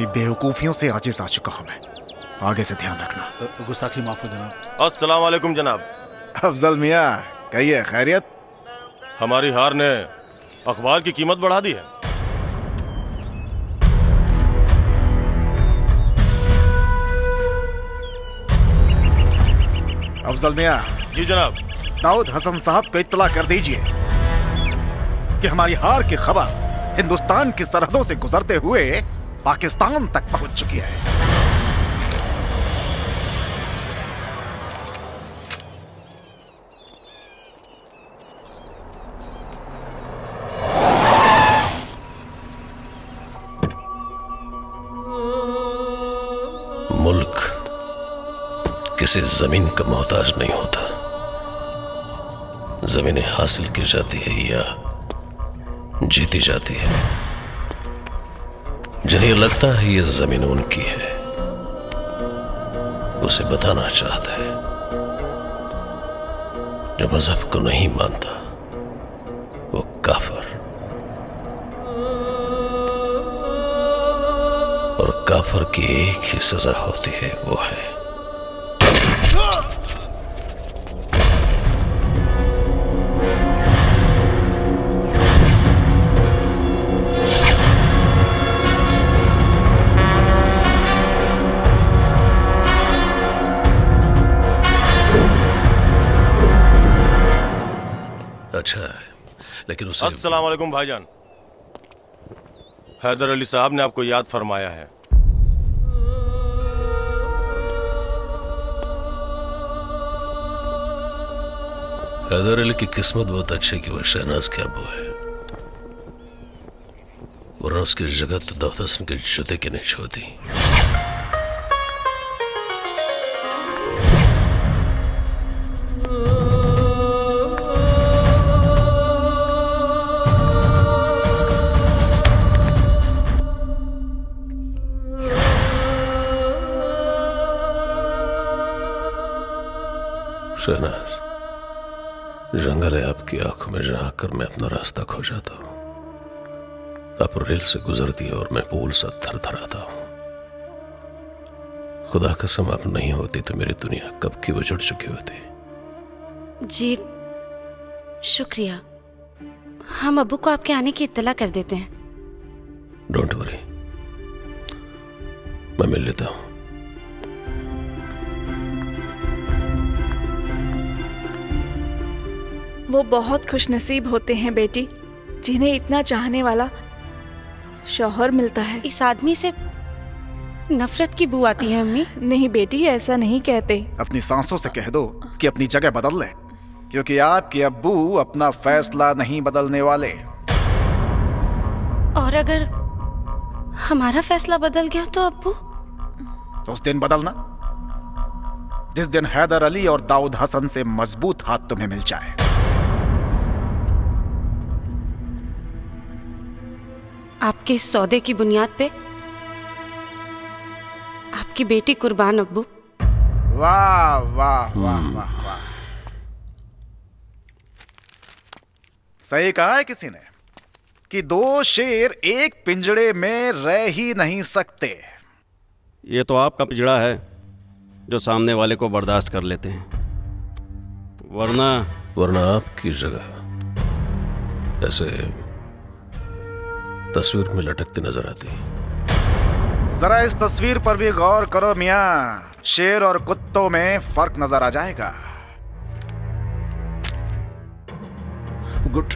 बेवकूफियों से आजिज आ चुका हूं मैं। आगे से ध्यान रखना। गुस्ताखी माफ हो जनाब। अस्सलाम वालेकुम जनाब। अफजल मियाँ, कहिए खैरियत? हमारी हार ने अखबार की कीमत बढ़ा दी है। अफजल मियाँ। जी जनाब। दाऊद हसन साहब को इत्तला कर दीजिए कि हमारी हार की खबर हिंदुस्तान की सरहदों से गुजरते हुए पाकिस्तान तक पहुंच चुकी है। मुल्क किसी जमीन का मोहताज नहीं होता। जमीनें हासिल की जाती है या जीती जाती है। जिन्हें लगता है ये जमीन उनकी है, उसे बताना चाहता है। जो मजहब को नहीं मानता वो काफिर, और काफिर की एक ही सजा होती है, वो है अच्छा है, लेकिन उसे अस्सलाम वालेकुम भाईजान। हैदर अली साहब ने आपको याद फरमाया है। हैदर अली की किस्मत बहुत अच्छी कि वो शहनाज के अब्बू है, वरना उसकी जगह तो दाऊद हसन के जूते की नहीं छोड़ती। शहनाज, जंगल है आपकी आंखों में, जहां कर मैं अपना रास्ता खो जाता हूं। आप रेल से गुजरती है और मैं पुल सा थरथराता हूं। खुदा कसम आप नहीं होती तो मेरी दुनिया कब की उजड़ चुकी होती। जी शुक्रिया, हम अब्बू को आपके आने की इत्तला कर देते हैं। डोंट वरी, मैं मिल लेता हूं। वो बहुत खुशनसीब होते हैं बेटी, जिन्हें इतना चाहने वाला शौहर मिलता है। इस आदमी से नफरत की बू आती है अम्मी। नहीं बेटी, ऐसा नहीं कहते। अपनी सांसों से कह दो कि अपनी जगह बदल लें, क्योंकि आपके अब्बू अपना फैसला नहीं बदलने वाले। और अगर हमारा फैसला बदल गया तो अब्बू? तो उस दिन बदलना जिस दिन हैदर अली और दाऊद हसन से मजबूत हाथ तुम्हें मिल जाए। आपके इस सौदे की बुनियाद पे आपकी बेटी कुर्बान अब्बू। वाह वाह वाह वाह वाह, सही कहा है किसी ने कि दो शेर एक पिंजड़े में रह ही नहीं सकते। ये तो आपका पिंजड़ा है जो सामने वाले को बर्दाश्त कर लेते हैं, वरना आपकी जगह ऐसे तस्वीर में लटकती नजर आती। जरा इस तस्वीर पर भी गौर करो मियां, शेर और कुत्तों में फर्क नजर आ जाएगा। गुड।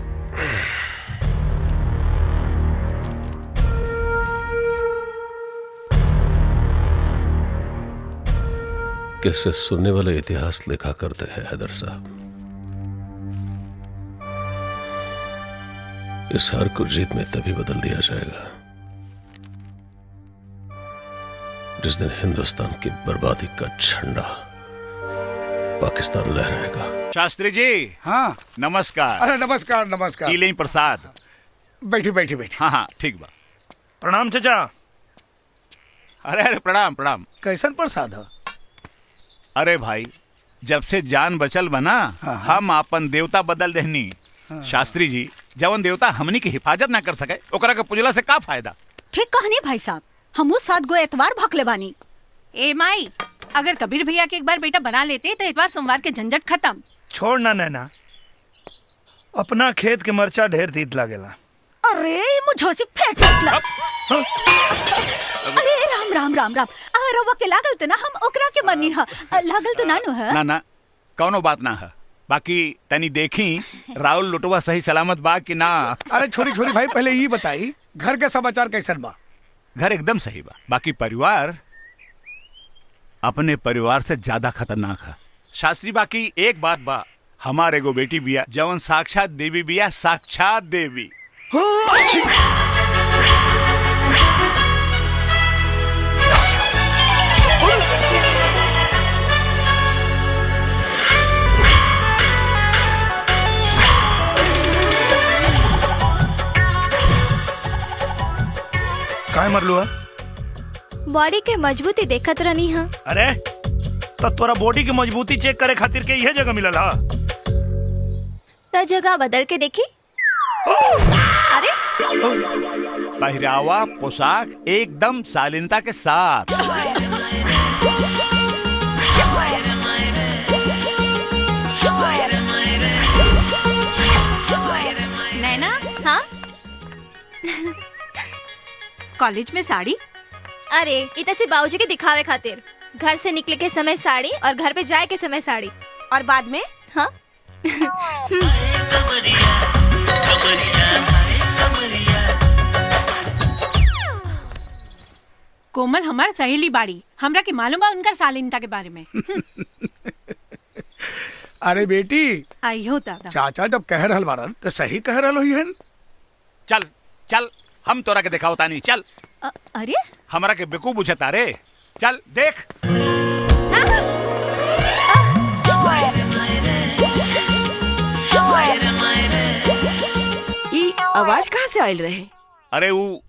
किससे सुनने वाले इतिहास लिखा करते हैं हैदर साहब। इस हार को जीत में तभी बदल दिया जाएगा जिस दिन हिंदुस्तान की बर्बादी का झंडा पाकिस्तान लहराएगा। शास्त्री जी। हाँ नमस्कार। अरे नमस्कार नमस्कार। कीलें प्रसाद। बैठी बैठी बैठी। हाँ हाँ ठीक बा। प्रणाम चाचा। अरे अरे प्रणाम प्रणाम। कैसन प्रसाद है? अरे भाई, जब से जान बचल बना हम अपन देवता बदल देहनी। शास्त्री जी, जवन देवता हमनी की हिफाजत ना कर सके ओकरा के पुजला से का फायदा। ठीक कहनी भाई साहब। हमू 7 गो एतवार भखले बानी। ए माई, अगर कबीर भैया के एक बार बेटा बना लेते तो इतवार सोमवार के झंझट खत्म। छोड़ ना नैना, अपना खेत के मरचा ढेर तीत लागेला। अरे मुझे से फेंक ला। अरे राम राम राम राम। अरे रवा के लागल त ना हम ओकरा के मनी ह, लागल त नानु है। ना ना कौनो बात ना है। बाकी तनी देखी राहुल लुटवा सही सलामत बा कि ना। अरे छोरी छोरी भाई, पहले ये बताई घर के समाचार कैसन बा? घर एकदम सही बा। बाकी परिवार अपने परिवार से ज्यादा खतरनाक है शास्त्री। बाकी एक बात बा, हमारे एगो बेटी बिया जवन साक्षात देवी बिया, साक्षात देवी। काय मरलू है? बॉडी के मजबूती देखत रहनी है। अरे तो तोरा बॉडी की मजबूती चेक करे खातिर के यह जगह मिलल हा? तो जगह बदल के देखी। अरे पहरावा पोशाक एकदम शालीनता के साथ। नैना, हाँ कॉलेज में साड़ी? अरे इतने से बाबूजी के दिखावे खातिर। घर से निकले के समय साड़ी और घर पे जाए के समय साड़ी। और बाद में? हाँ कोमल हमार सहेली बाड़ी, हमरा के मालूम बा उनका शालीनता के बारे में। अरे बेटी, आई हो दादा। चाचा जब कह रहल बारन तो सही कह रहल होई हन। चल चल हम तोरा के दिखाओ तानी। चल। अरे हमरा के बेकूफ बुझता रे। चल देख। ये आवाज कहाँ से आयल रहे? अरे वो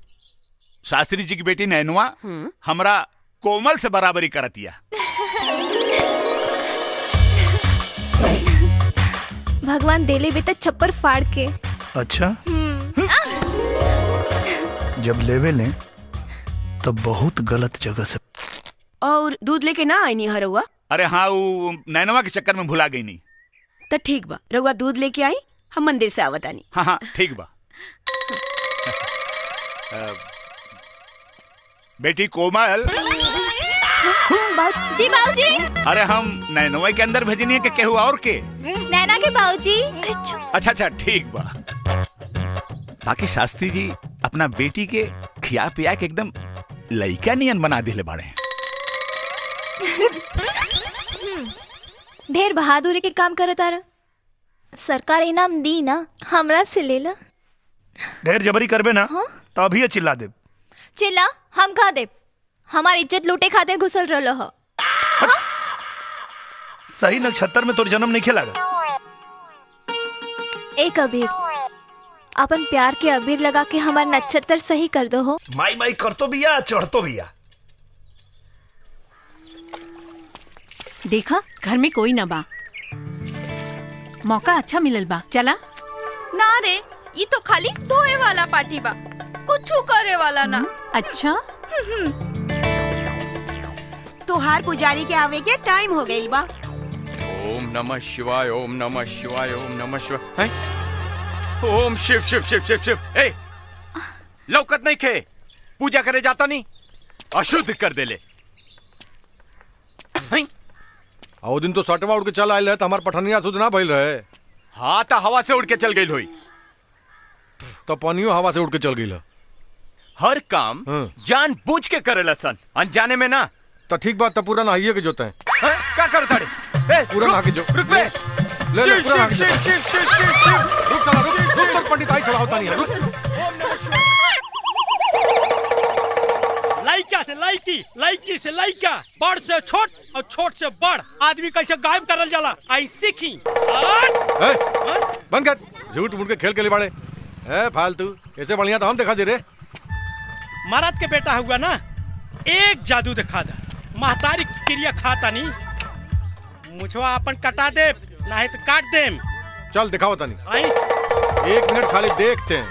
शास्त्री जी की बेटी नैनुआ हमरा कोमल से बराबरी करतिया। भगवान देले भी तो छप्पर फाड़ के। अच्छा, जब लेवे लें तो बहुत गलत जगह से। और दूध लेके ना आई नहीं हरुआ? अरे हाँ, वो नैनवा के चक्कर में भुला गई नहीं। तो ठीक बा, रउआ दूध लेके आई, हम मंदिर से आवत आनी। हाँ हाँ ठीक बा। बेटी कोमल। जी बाबूजी। अरे हम नैनवा के अंदर भेजनी है कि केहू और के? नैना के बाबूजी। अच्छा अच्छा ठीक बा। बाकी शास्त्री जी अपना बेटी के खिया पिया के एकदम लइका नियन बना दिले बाड़े। ढेर बहादुरी के काम करे तारा। सरकार इनाम दी ना, हमरा से ले ला। ढेर जबरी करबे ना तो अभी चिल्ला दे। चिल्ला हम कहा दे? हमारी इज्जत लूटे खातिर घुसल रहलो हो। सही नक्षत्र में तोर जन्म नहीं खेलागा। एक अबीर, अपन प्यार के अबीर लगा के हमार नक्षत्र सही कर दो हो। माई माई कर तो बिया, चढ़ तो बिया। देखा घर में कोई ना बा, मौका अच्छा मिलल बा। चला ना रे, ये तो खाली धोए वाला पार्टी बा, कुछ करे वाला ना। अच्छा तोहार पुजारी के आवे के टाइम हो गई बा। ओम नमः शिवाय, ओम नमः शिवाय, ओम नमः शिवाय। ओम शिव शिव शिव शिव शिव। ए लौकत नहीं खे, पूजा करे जाता नहीं, अशुद्ध कर देले। आओ दिन तो सटवा उड़ के चल आयल है तो हमार पठनिया शुद्ध ना भइल रहे। हाँ तो हवा से उड़ के चल गई होई। तो पनियो हवा से उड़ के चल गई। हर काम जान बूझ के करेला सन, अनजाने में ना। तो ठीक बात, तो पूरा नहाइए के जोते हैं। क्या करता रे? पूरा नहा के जो। रुक बे। ले ले पूरा नहा के जो। रुक चला, रुक तो पंडित आई चढ़ाओता नहीं है। रुक। लाइका से लाइकी, लाइकी से लाइका, बड़ से छोट और छोट से बड़ आदमी कैसे गायब करल जाला, आई सीखी। बंद कर, झूठ मूठ के खेल के लिबाड़े। फालतू, ऐसे बढ़िया तो हम दिखा दे रे। महाराज के बेटा हुआ ना, एक जादू दिखा दे। महतारी क्रिया खाता नहीं, मुझवा अपन कटा दे, नहीं तो काट दे। चल दिखाओ तनी। 1 मिनट खाली देखते हैं।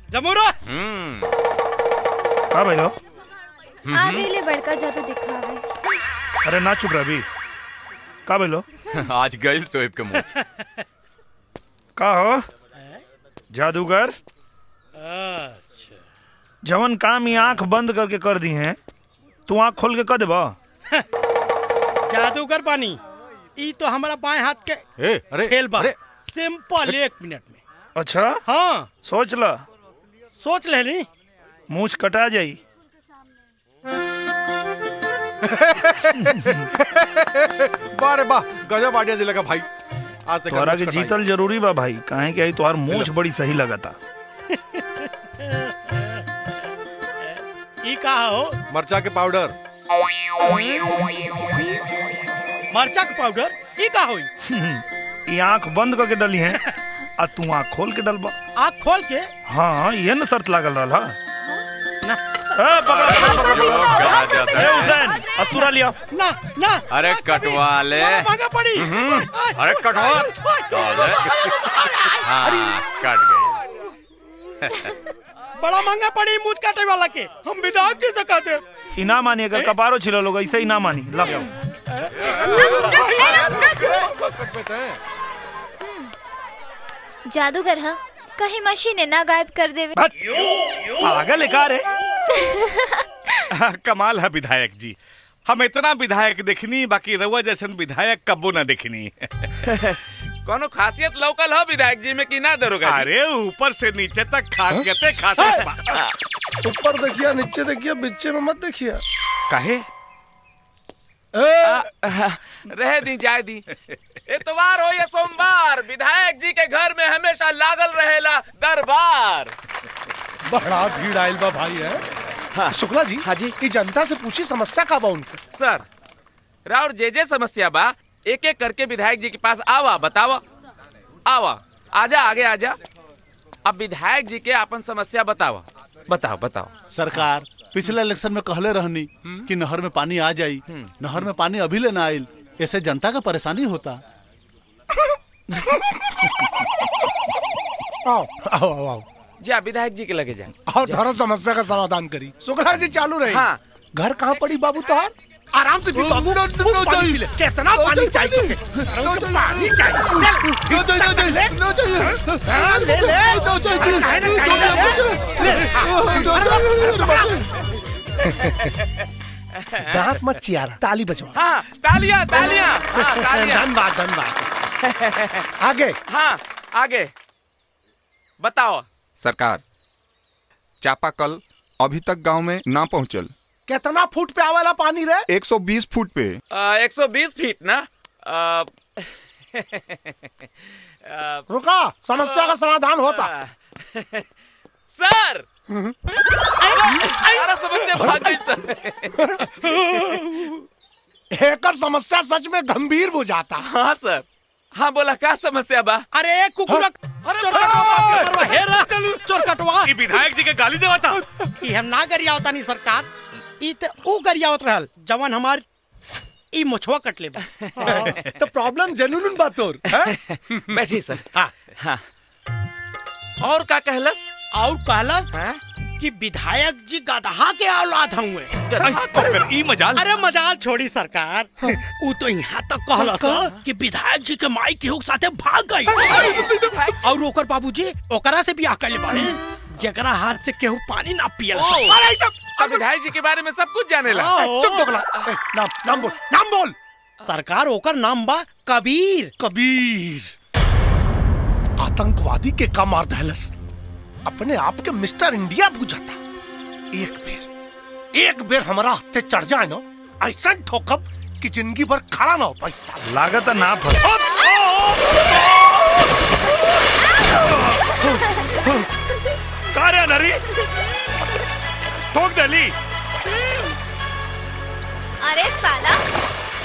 जमूरा। का भाई लो आ गई ले बड़का जादू दिखावे। अरे ना चुप रह अभी। का भाई लो आज गई सोएब के मुंह। का हो जादूगर? जवन काम ही आंख बंद करके कर दी हैं, तू आंख खोल के कर देबा। जादूगर पानी ई तो हमारा बाएं हाथ के अरे खेल बा। सिंपल 1 मिनट में। अच्छा हाँ सोच ला। सोच ले ली। मूछ कटा जाई। बारे वाह, गजब आइडिया दिलेगा भाई। आज से तोहरा के जीतल जरूरी बा भाई, काहे कि आई तोहार मूछ बड़ी सही लगता। ई का हो? मरचा के पाउडर। मरचा के पाउडर ई का होई? ये आंख बंद करके डली है आ तू आंख खोल के डलबा। आंख खोल के? हाँ ये न शर्त लागल रहा। ना हुसैन अस्तूरा लिया। ना ना अरे कटवा ले। महंगा पड़ी। अरे कटवा साले। हाँ कट गई। बड़ा महंगा पड़ी मूछ काटे वाला के। हम विधायक जी से कहते इना मानी, अगर कपारो छिलो लोग ऐसे ही ना मानी। ला जादूगर हा कहीं मशीन ना गायब कर देवे। पागल है का रे? कमाल है विधायक जी, हम इतना विधायक देखनी, बाकी रउआ जैसन विधायक कबो ना देखनी। कोनो खासियत लोकल हो विधायक जी में कि ना दरोगा? अरे ऊपर से नीचे तक खासियते खासियत। ऊपर देखिए, नीचे देखिए, बीच में मत देखिए। काहे? रह दी जाए दी। इतवार हो या सोमवार, विधायक जी के घर में हमेशा लागल रहेला दरबार। बड़ा भीड़ आयल बा भाई है। हाँ। शुक्ला जी। हाँ जी। ई जनता से पूछी समस्या का बा उनके। सर राउर जे समस्या बा एक एक करके विधायक जी के पास आवा, बतावा। आवा, आजा आगे आजा। अब विधायक जी के अपन समस्या बतावा। बताओ बताओ। सरकार पिछले इलेक्शन में कहले रहनी कि नहर में पानी आ जाई, नहर में पानी अभी ले ना आइल, ऐसे जनता का परेशानी होता। आओ आओ आओ आओ। जा विधायक जी के लगे जाए और धरो समस्या का समाधान करी। शुक्ला जी चालू रही। हाँ। घर कहाँ पड़ी बाबू तोहार? आराम से पी बाबू। पानी पी ले। कितना पानी चाहिए तुझे? पानी दांत मत चियारा, ताली बजवा। हाँ तालियां तालियां। हाँ, तालियां। धन्यवाद धन्यवाद। आगे। हाँ आगे बताओ। सरकार चापाकल अभी तक गांव में ना पहुंचल। कितना फुट पे आवाला पानी रे? 120 फुट पे। 120 फीट ना। रुका, समस्या का समाधान होता। सर सारा समस्या भाग गई सर। एकर समस्या सच में गंभीर हो जाता। हाँ सर। हाँ बोला क्या समस्या बा? अरे कुकुरा चोर कटवा। ई विधायक जी के गाली देवा था। ई हम ना गरिया होता नहीं सरकार। ई ते ऊ गरिया होत रहल जवन हमार ई मुछवा कट ले। तो प्रॉब्लम जनून बात और बैठी सर। हाँ हाँ। और का कहलस? और कहलस कि विधायक जी गधा के औलाद हुए। ई मजाल। अरे मजाल छोड़ी सरकार। ऊ तो यहाँ तक कहलस कि विधायक जी के माई केहू के साथे भाग गई। और ओकर बाबूजी ओकरा से बियाह कर ले बारे, जेकरा हाथ से केहू पानी ना पियल। तो विधायक जी के बारे में सब कुछ जाने ला। चुप दोगला। नाम बोल, नाम बोल। सरकार ओकर नाम बा कबीर। कबीर आतंकवादी के का मार दहलस, अपने आप के मिस्टर इंडिया बुझाता। एक बेर हमारा हत्थे चढ़ जाए ना, ऐसा ठोकब कि जिंदगी भर खड़ा ना हो पैसा। लागत ना फल। कार्य नरी ठोक दली। अरे साला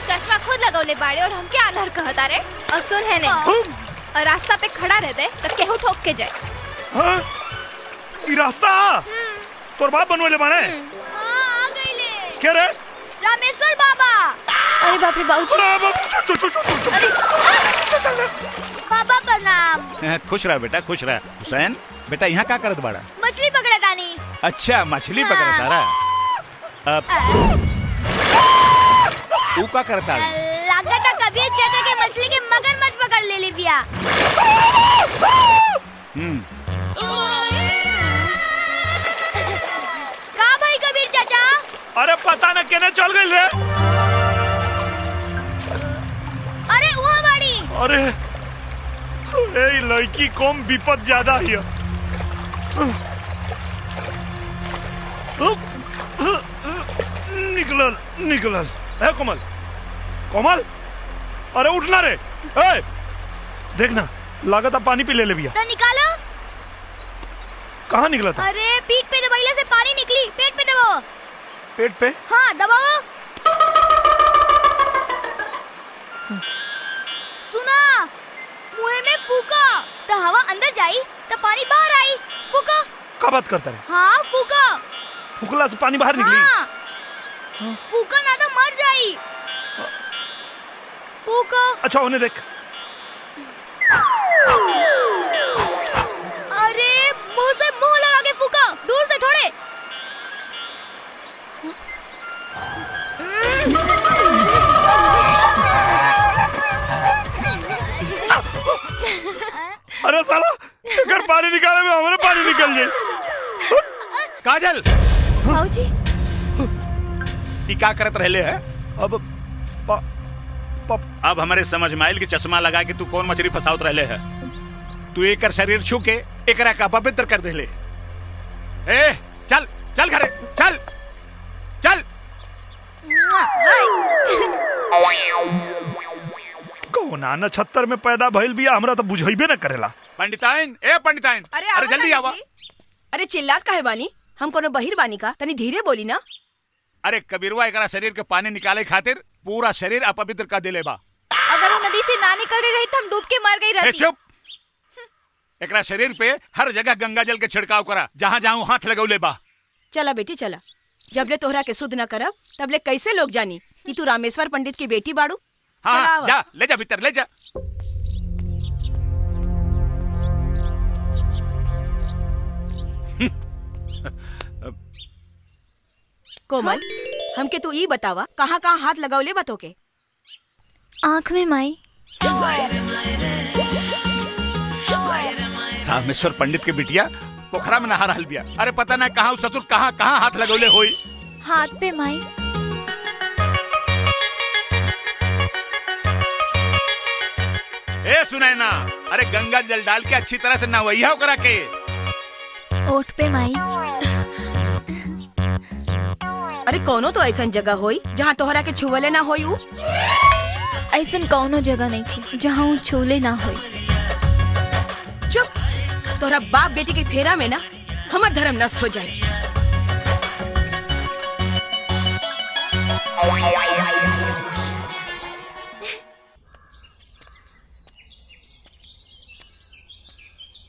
चश्मा खुद लगौले बाड़े और हमके आंधर कहता रे। और सुन है नहीं, और रास्ता पे खड़ा रहबे तो केहू ठोक के जाए। हाँ? ई रास्ता तोर बाप बनवले बाने। हाँ, आ गईले। क्या रे? रामेश्वर बाबा। अरे बाप रे बाबूजी। बाबा प्रणाम। खुश रहा बेटा, खुश रहा। हुसैन बेटा यहाँ क्या करत बाड़ा? मछली पकड़ा तानी। अच्छा मछली पकड़ता रहा। तू का करता लागता कबीर चाचा के मछली के मगरमच्छ पकड़ ले ली बिया। का भाई कबीर चाचा? अरे पता न केने चल गई रे। अरे वहाँ बाड़ी। अरे ए लड़की कम विपद ज्यादा है। निकलल निकलल। ए कोमल कोमल, अरे उठना रे। ए देखना लागत पानी पी ले भैया। तो निकालो। कहाँ निकला था? अरे पीठ पे दबाइले से पानी निकली। पेट पे दबाओ। पेट पे? हाँ दबाओ। सुना, मुंह में फूका तो हवा अंदर जाई तो पानी बाहर आई। फूका। क्या बात करता है? हाँ फूका। फूकला से पानी बाहर निकली? हाँ। फूका ना तो मर जाई। फूका। अच्छा उन्हें देख। अरे मुंह से मुंह लगा के फूका, दूर से थोड़े। अरे साला अगर पानी निकाले में हमारे पानी निकल जाए। काजल भाऊजी ये क्या करत रहले है? अब हमारे समझ माइल की चश्मा लगा के तू कौन मछली फसावत रहले है? तू एक शरीर छू के एकरा का पवित्र कर देले। ए चल चल घरे चल चल। कौना नक्षत्र में पैदा भइल बिया हमरा तो बुझाइबे न करेला। पंडिताइन ए पंडिताइन, अरे जल्दी आवा। अरे चिल्लात काहे बानी? हम कोनो बहिर बानी का? तनी धीरे बोली ना। अरे कबीरवा एकरा शरीर के पानी निकाले खातिर पूरा शरीर अपवित्र कर देले बा। अगर वो नदी से ना निकल रही तो हम डूब के मर गई रहती। चुप। एकरा शरीर पे हर जगह गंगा जल के छिड़काव करा, जहाँ जहाँ हाथ लगौले बा। चला बेटी चला। जबले तोहरा के शुद्ध न करब तबले कैसे लोग जानी कि तू रामेश्वर पंडित की बेटी बाड़ू? हाँ, जा ले जा भीतर ले जा। कोमल हमके तू ई बतावा कहाँ कहाँ हाथ लगावले बतो के? आँख में माई। रामेश्वर पंडित के बिटिया पोखरा में नहा रहल बिया। अरे पता ना कहाँ ससुर कहाँ कहाँ हाथ लगौले होई। हाथ पे माई। ए सुनाई ना, अरे गंगा जल डाल के अच्छी तरह से नहवैया करा के। ओठ पे माई। अरे कोनो तो ऐसा जगह होई जहाँ तोहरा के छुवले ना होई। ऐसा कौनो जगह नहीं थी जहाँ वो छूले ना होई। चुप। तोहरा बाप बेटी के फेरा में ना हमार धर्म नष्ट हो जाए।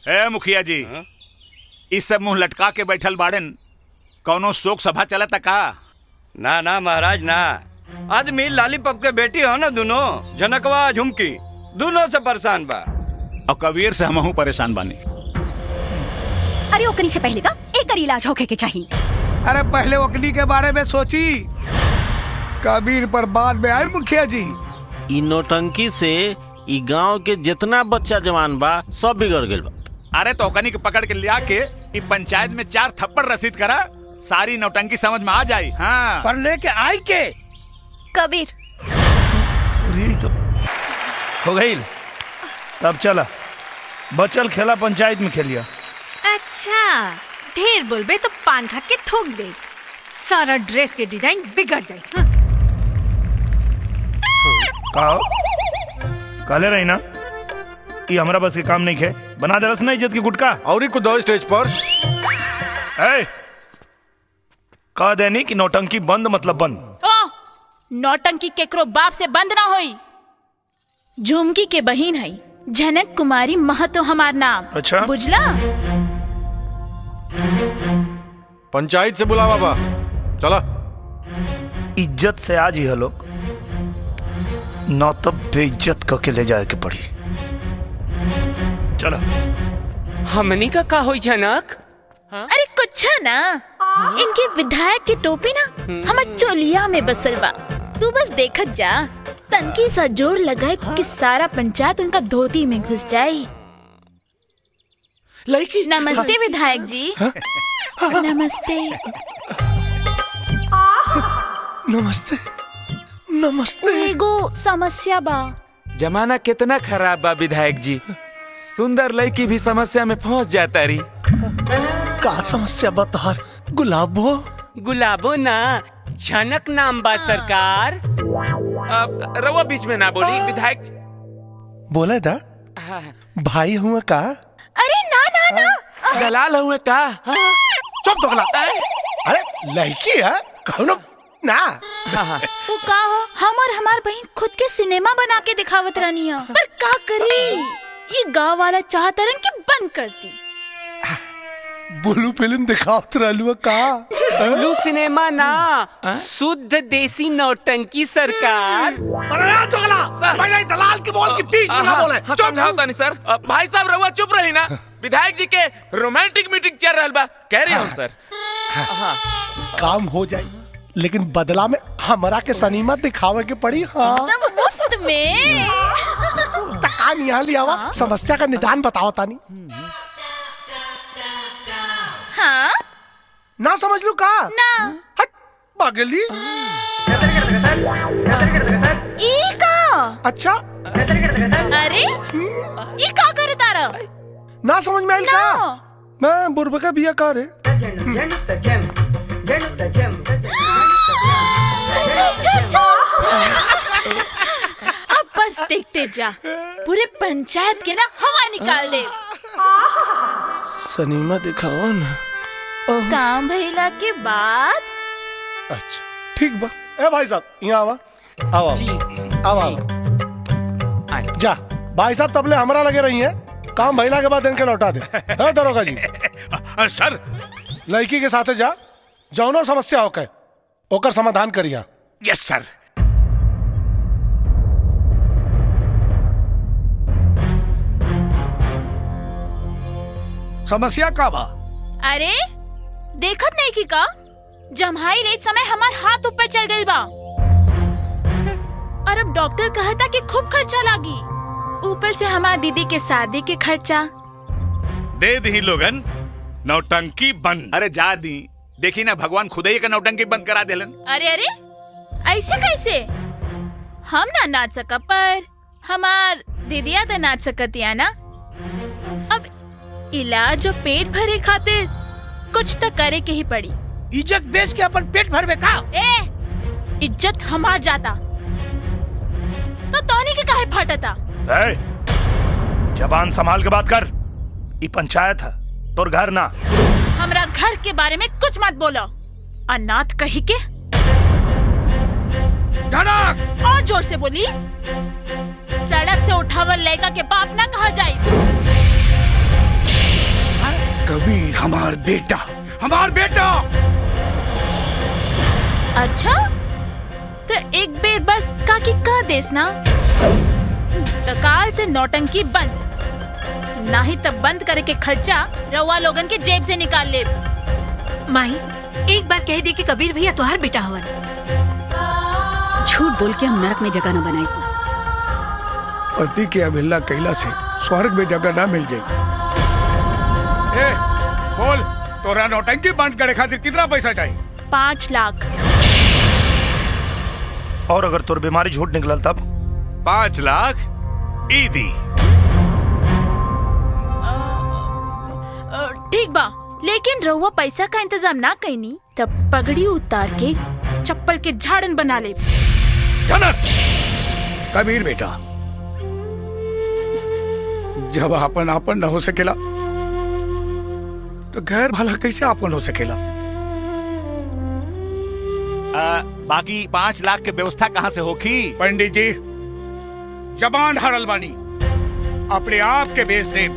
ए मुखिया जी, इस सब मुंह लटका के बैठल बाड़न, कौनो शोक सभा चलता का? ना ना महाराज ना, आदमी लालीपप के बेटी हो ना, दोनों जनकवा झुमकी दोनों से परेशान बा। और कबीर से हमहू परेशान बानी। अरे ओकनी से पहले का एक इलाज होके के चाहिए। अरे पहले ओकनी के बारे में सोची, कबीर पर बाद में आए मुखिया जी। इ नौटंकी से इ गांव के जितना बच्चा जवान बा सब बिगड़ गइल बा। अरे तो ओकनी के पकड़ के लिया के इ पंचायत में 4 थप्पड़ रसीद करा, सारी नौटंकी समझ में आ जाई। हाँ पर लेके आई के कबीर तो हो गई। तब चला बचल खेला पंचायत में खेलिया। अच्छा ढेर बोलबे तो पान खा के थूक दे, सारा ड्रेस के डिजाइन बिगड़ जाए। हाँ? काले रही ना, ये हमारा बस के काम नहीं खे। बना दे रस ना इज्जत की गुटका। और ही कुछ दो स्टेज पर। ए, कह देनी कि नौटंकी बंद मतलब बंद। ओ, नौटंकी केकरो बाप से बंद ना होई। झुमकी के बहिन है जनक कुमारी महतो हमार नाम। अच्छा बुझला? पंचायत से बुला बाबा, चला। इज्जत से आज ही लोग, न तब बेइज्जत करके ले जाए के पड़ी। चलो। हमनी का होई जनक? अरे कुछ ना, इनके विधायक की टोपी ना हमार चोलिया में बसल बा। तू बस देखत जा, तनकी सा जोर लगाए कि सारा पंचायत उनका धोती में घुस जाए। नमस्ते विधायक जी। नमस्ते। नमस्ते नमस्ते। एगो समस्या बा। जमाना कितना खराब बा विधायक जी, सुंदर लड़की भी समस्या में फंस जाता रही। का समस्या बता? गुलाबो गुलाबो ना, झनक नाम बा सरकार। रवा बीच में ना बोली विधायक। बोले दा भाई हुआ का? अरे ना ना ना, दलाल हुए का? चुप दोगला। अरे लड़की है कौनो ना। वो का हो, हम और हमार बहन खुद के सिनेमा बना के दिखावत रहनी है, पर का करी, ये गाँव वाला चाहता रन कि बंद करती। ब्लू फिल्म दिखावत रहलू का? ब्लू सिनेमा ना, शुद्ध देसी नौटंकी सरकार। अरे दोगला, भाई दलाल की बोल के बीच में ना बोले। समझाओ नहीं सर। भाई साहब रहुआ चुप रही ना, विधायक जी के रोमांटिक मीटिंग चल रहा बा, कह रही हूँ सर। काम हो जाए, लेकिन बदला में हमारा के सनीमा दिखावे के पड़ी। हाँ मुफ्त में। तकान यहाँ लिया हुआ, समस्या का निदान बताओ तानी। हाँ ना समझ लू का? ना। हट पागली। ई का? अच्छा। अरे ई का करे तारा? ना समझ में आई का? मैं बुरबा का बिया का रे। अब बस देखते जा, पूरे पंचायत के ना हवा निकाल दे। सनीमा दिखाओ ना। काम भइला के बाद। अच्छा ठीक बा। ए भाई साहब यहाँ आवा। आवा आवा जा। भाई साहब तबले हमरा लगे रही है, काम भइला के बाद इनके लौटा दे। दरोगा जी। सर लड़की के साथे जा, जौनो समस्या होके ओकर समाधान करिया। यस सर। समस्या का बा? अरे देखत नहीं की का, जम्हाई लेट समय हमार हाथ ऊपर चल गई बा, और अब डॉक्टर कहता कि खूब खर्चा लागी, ऊपर से हमार दीदी के शादी के खर्चा। दे दी लोगन, नौटंकी बंद। अरे जा दी, देखी ना भगवान खुद ही का नौटंकी बंद करा देलन। अरे अरे ऐसे कैसे? हम ना नाच सका, पर हमार दीदिया तो नाच सकतिया ना। अब इलाज और पेट भरे खातिर कुछ तो करे के ही पड़ी। इज्जत बेच के अपन पेट भरवे का? ए, इज्जत हमार जाता तो तोनी के काहे फटता? जबान संभाल के बात कर, ये पंचायत है, तोर घर ना। हमरा घर के बारे में कुछ मत बोलो। अनाथ कही के। धनक! और जोर से बोली। सड़क से उठावल लड़का के बाप ना कहा जाए। कबीर हमार बेटा, हमार बेटा। अच्छा तो एक बेर बस काकी कह देस ना, तो काल से नौटंकी बंद, ना ही तब बंद करे के खर्चा रउआ लोगन के जेब से निकाल ले। माई एक बार कह दे कि कबीर भैया तुम्हार बेटा हवन। झूठ बोल के हम नरक में जगह न बनाई। पति की अवहेलना कैला से स्वर्ग में जगह ना मिल जाए। बोल, तोरा नौटंकी बंद करे खातिर कितना पैसा चाहिए? 5 लाख। और अगर तोर बीमारी झूठ निकलल तब? 5 लाख ईदी। ठीक बा, लेकिन रउआ पैसा का इंतजाम ना कईनी तब पगड़ी उतार के चप्पल के झाड़न बना ले। कबीर बेटा, जब आपन आपन न हो सकेला तो गैर भला कैसे आपन हो सकेला? बाकी 5 लाख के व्यवस्था कहाँ से होगी? पंडित जी, जबान हारल बानी, अपने आप के बेच दे,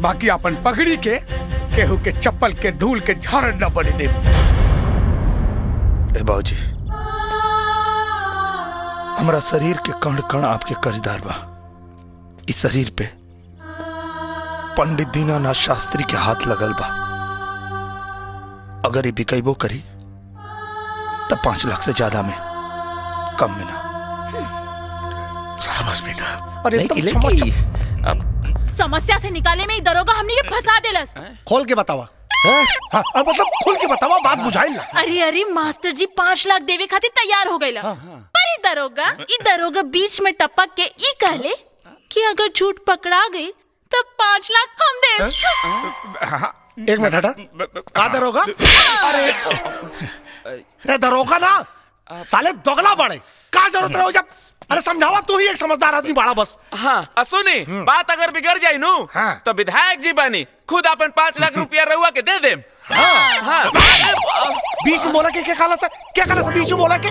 बाकी अपन पगड़ी के केहू के चप्पल के धूल के झाड़न न बने दे। बाबूजी, हमारा शरीर के कण कण आपके कर्जदार बा। इस शरीर पे पंडित दीनानाथ शास्त्री के हाथ लगल बा। अगर ये बिकैबो करी तब 5 लाख से ज्यादा में कम में ना। शाबाश बेटा। अरे समस्या से निकाले में दरोगा हमने ये फंसा देलस। खोल के बतावा सर। हाँ मतलब खोल के बतावा, बात बुझाई ना। अरे अरे मास्टर जी 5 लाख देवे खातिर तैयार हो गईला। पर ई दरोगा बीच में टपक के ई कहले कि अगर झूठ पकड़ा गई तब 5 लाख हम दे। एक मिनट हटा। का दरोगा? अरे दरोगा ना साले दोगला बड़े। का जरूरत रहो जब? अरे समझावा, तू ही एक समझदार आदमी बड़ा बस। हाँ सुनी, बात अगर बिगड़ जाये नू तो विधायक जी बनी खुद अपन 5 लाख रुपया रहुआ के दे दे। हाँ। बीच में बोला के क्या खाला सा बीच में बोला के?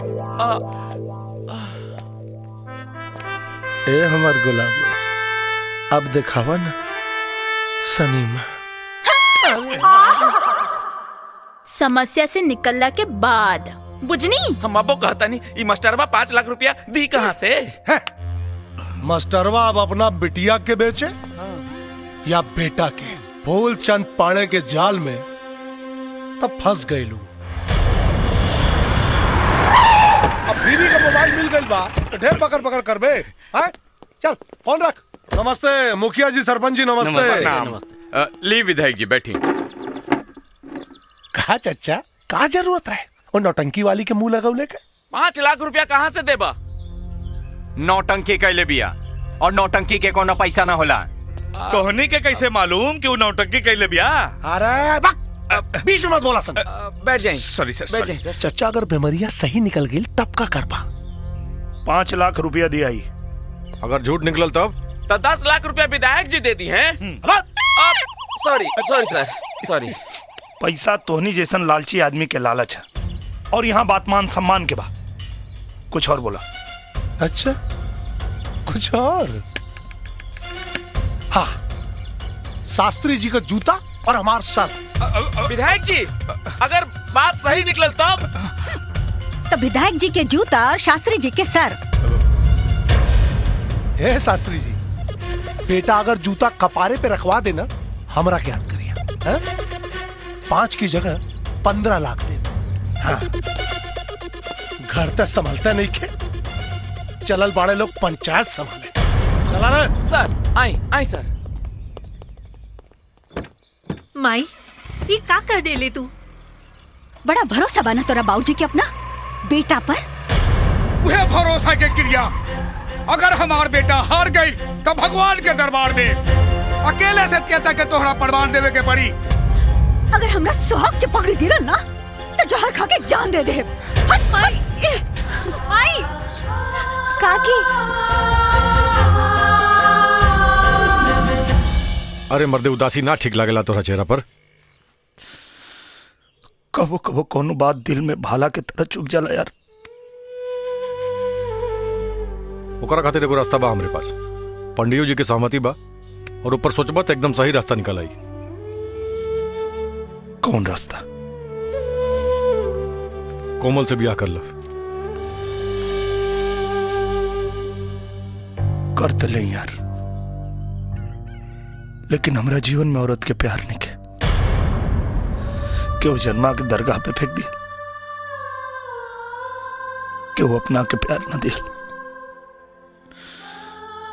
ए हमार गुलाब, अब दिखावा ना सनीमा। समस्या से निकलने के बाद बुझनी हम अबो कहता नहीं ई मास्टरवा 5 लाख रुपया दी कहाँ से? मास्टरवा अब अपना बिटिया के बेचे या बेटा के? फूलचंद पाड़े के जाल में तब फंस गई लू। अब बीवी का मोबाइल मिल गई बा तो ढेर पकड़ करबे। चल फोन रख। नमस्ते मुखिया जी, सरपंच जी नमस्ते। ली विधायक जी बैठी। कहा चच्चा, का जरूरत है वो नौटंकी वाली के मुंह लगौले के? 5 लाख रुपया कहाँ से देबा? नौटंकी कैले बिया और नौटंकी के कोनो पैसा ना होला। तोहनी के कैसे मालूम कि वो नौटंकी कैले बिया? अरे बीच में मत बोला सन। बैठ जाइए। सॉरी सर, बैठ जाइए सर। चच्चा अगर बीमारियां सही निकल गई तब का करबा? 5 लाख रुपया दिया ही। अगर झूठ निकलल तब तो 10 लाख रुपया विधायक जी दे दी हैं। सॉरी सर। पैसा तोहनी जैसन लालची आदमी के लालच है और यहाँ बात मान सम्मान के बाद कुछ और बोला। अच्छा कुछ और? हाँ, शास्त्री जी का जूता और हमार सर। विधायक जी अगर बात सही निकलल तब तो विधायक जी के जूता और शास्त्री जी के सर। हे शास्त्री जी, बेटा अगर जूता कपारे पे रखवा देना हमरा क्या याद करिए? 5 की जगह 15 लाख दे। हाँ, घर तक संभलता नहीं के चलल बाड़े लोग पंचायत संभाले। चला रे सर। आई सर। माई ये का कर देले तू? बड़ा भरोसा बना तोरा बाबूजी के अपना बेटा पर। वह भरोसा के क्रिया अगर हमार बेटा हार गई तो भगवान के दरबार में अकेले से कहता के तोहरा प्रमाण देवे के पड़ी। अगर हमरा सुहाग के पकड़ी गिरल ना तो जहर खा के जान दे दे। हट माई। काकी अरे मर्दे, उदासी ना ठीक लागेला तोरा चेहरा पर। कबो कबो कोनो बात दिल में भाला के तरह चुभ जाला यार। ओकरा खातिर एगो रास्ता बा हमरे पास। पंडियो जी के सहमति बा और ऊपर सोचबा तो एकदम सही रास्ता निकल आई। कौन रास्ता? कोमल से ब्याह कर लो। कर तो ले यार, लेकिन हमरा जीवन में औरत के प्यार नहीं के वो जन्मा के दरगाह पे फेंक दिया, कि वो अपना के प्यार न दिया।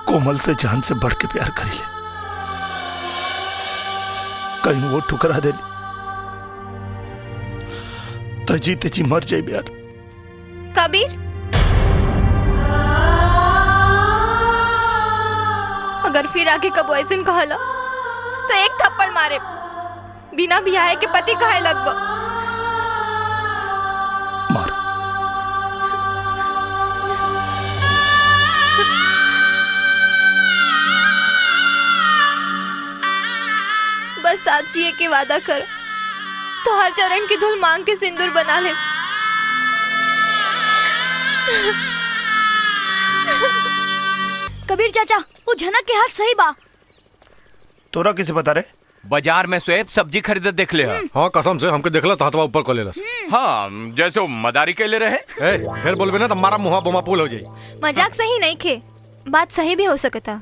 कोमल से जान से बढ़ के प्यार करी ले, कहीं वो ठुकरा दे तो जीते जी मर जाए यार। कबीर, अगर फिर आगे कबो ऐसे कहला तो एक थप्पड़ मारे बिना बियाह के पति कहे लगभग। बस साथ जिए के वादा कर तो हर चरण की धूल मांग के सिंदूर बना ले। कबीर चाचा, वो झनक के हाथ सही बा। तोरा किसे बता रे? बाजार में स्वेप सब्जी खरीदे देख ले। हाँ कसम से हमके देखला तो हाथवा ऊपर कर लेलस। हाँ जैसे वो मदारी के ले रहे। फिर बोलबे ना तो मारा मुहा बोमा पुल हो जाई। मजाक सही नहीं खे, बात सही भी हो सकता।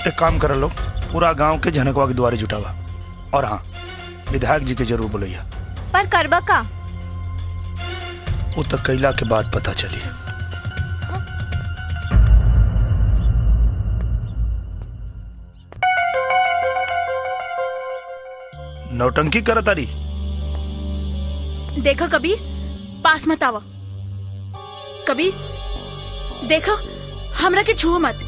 एक काम कर लो, पूरा गांव के झनकवा के द्वारे जुटावा और हाँ, विधायक जी के जरूर बुलैया। पर करबा का? वो तक कैला के बाद पता चली। नौटंकी करत तारी। देखो कबीर, पास मत आवा। कबीर देखो, हमरा के छुओ मत,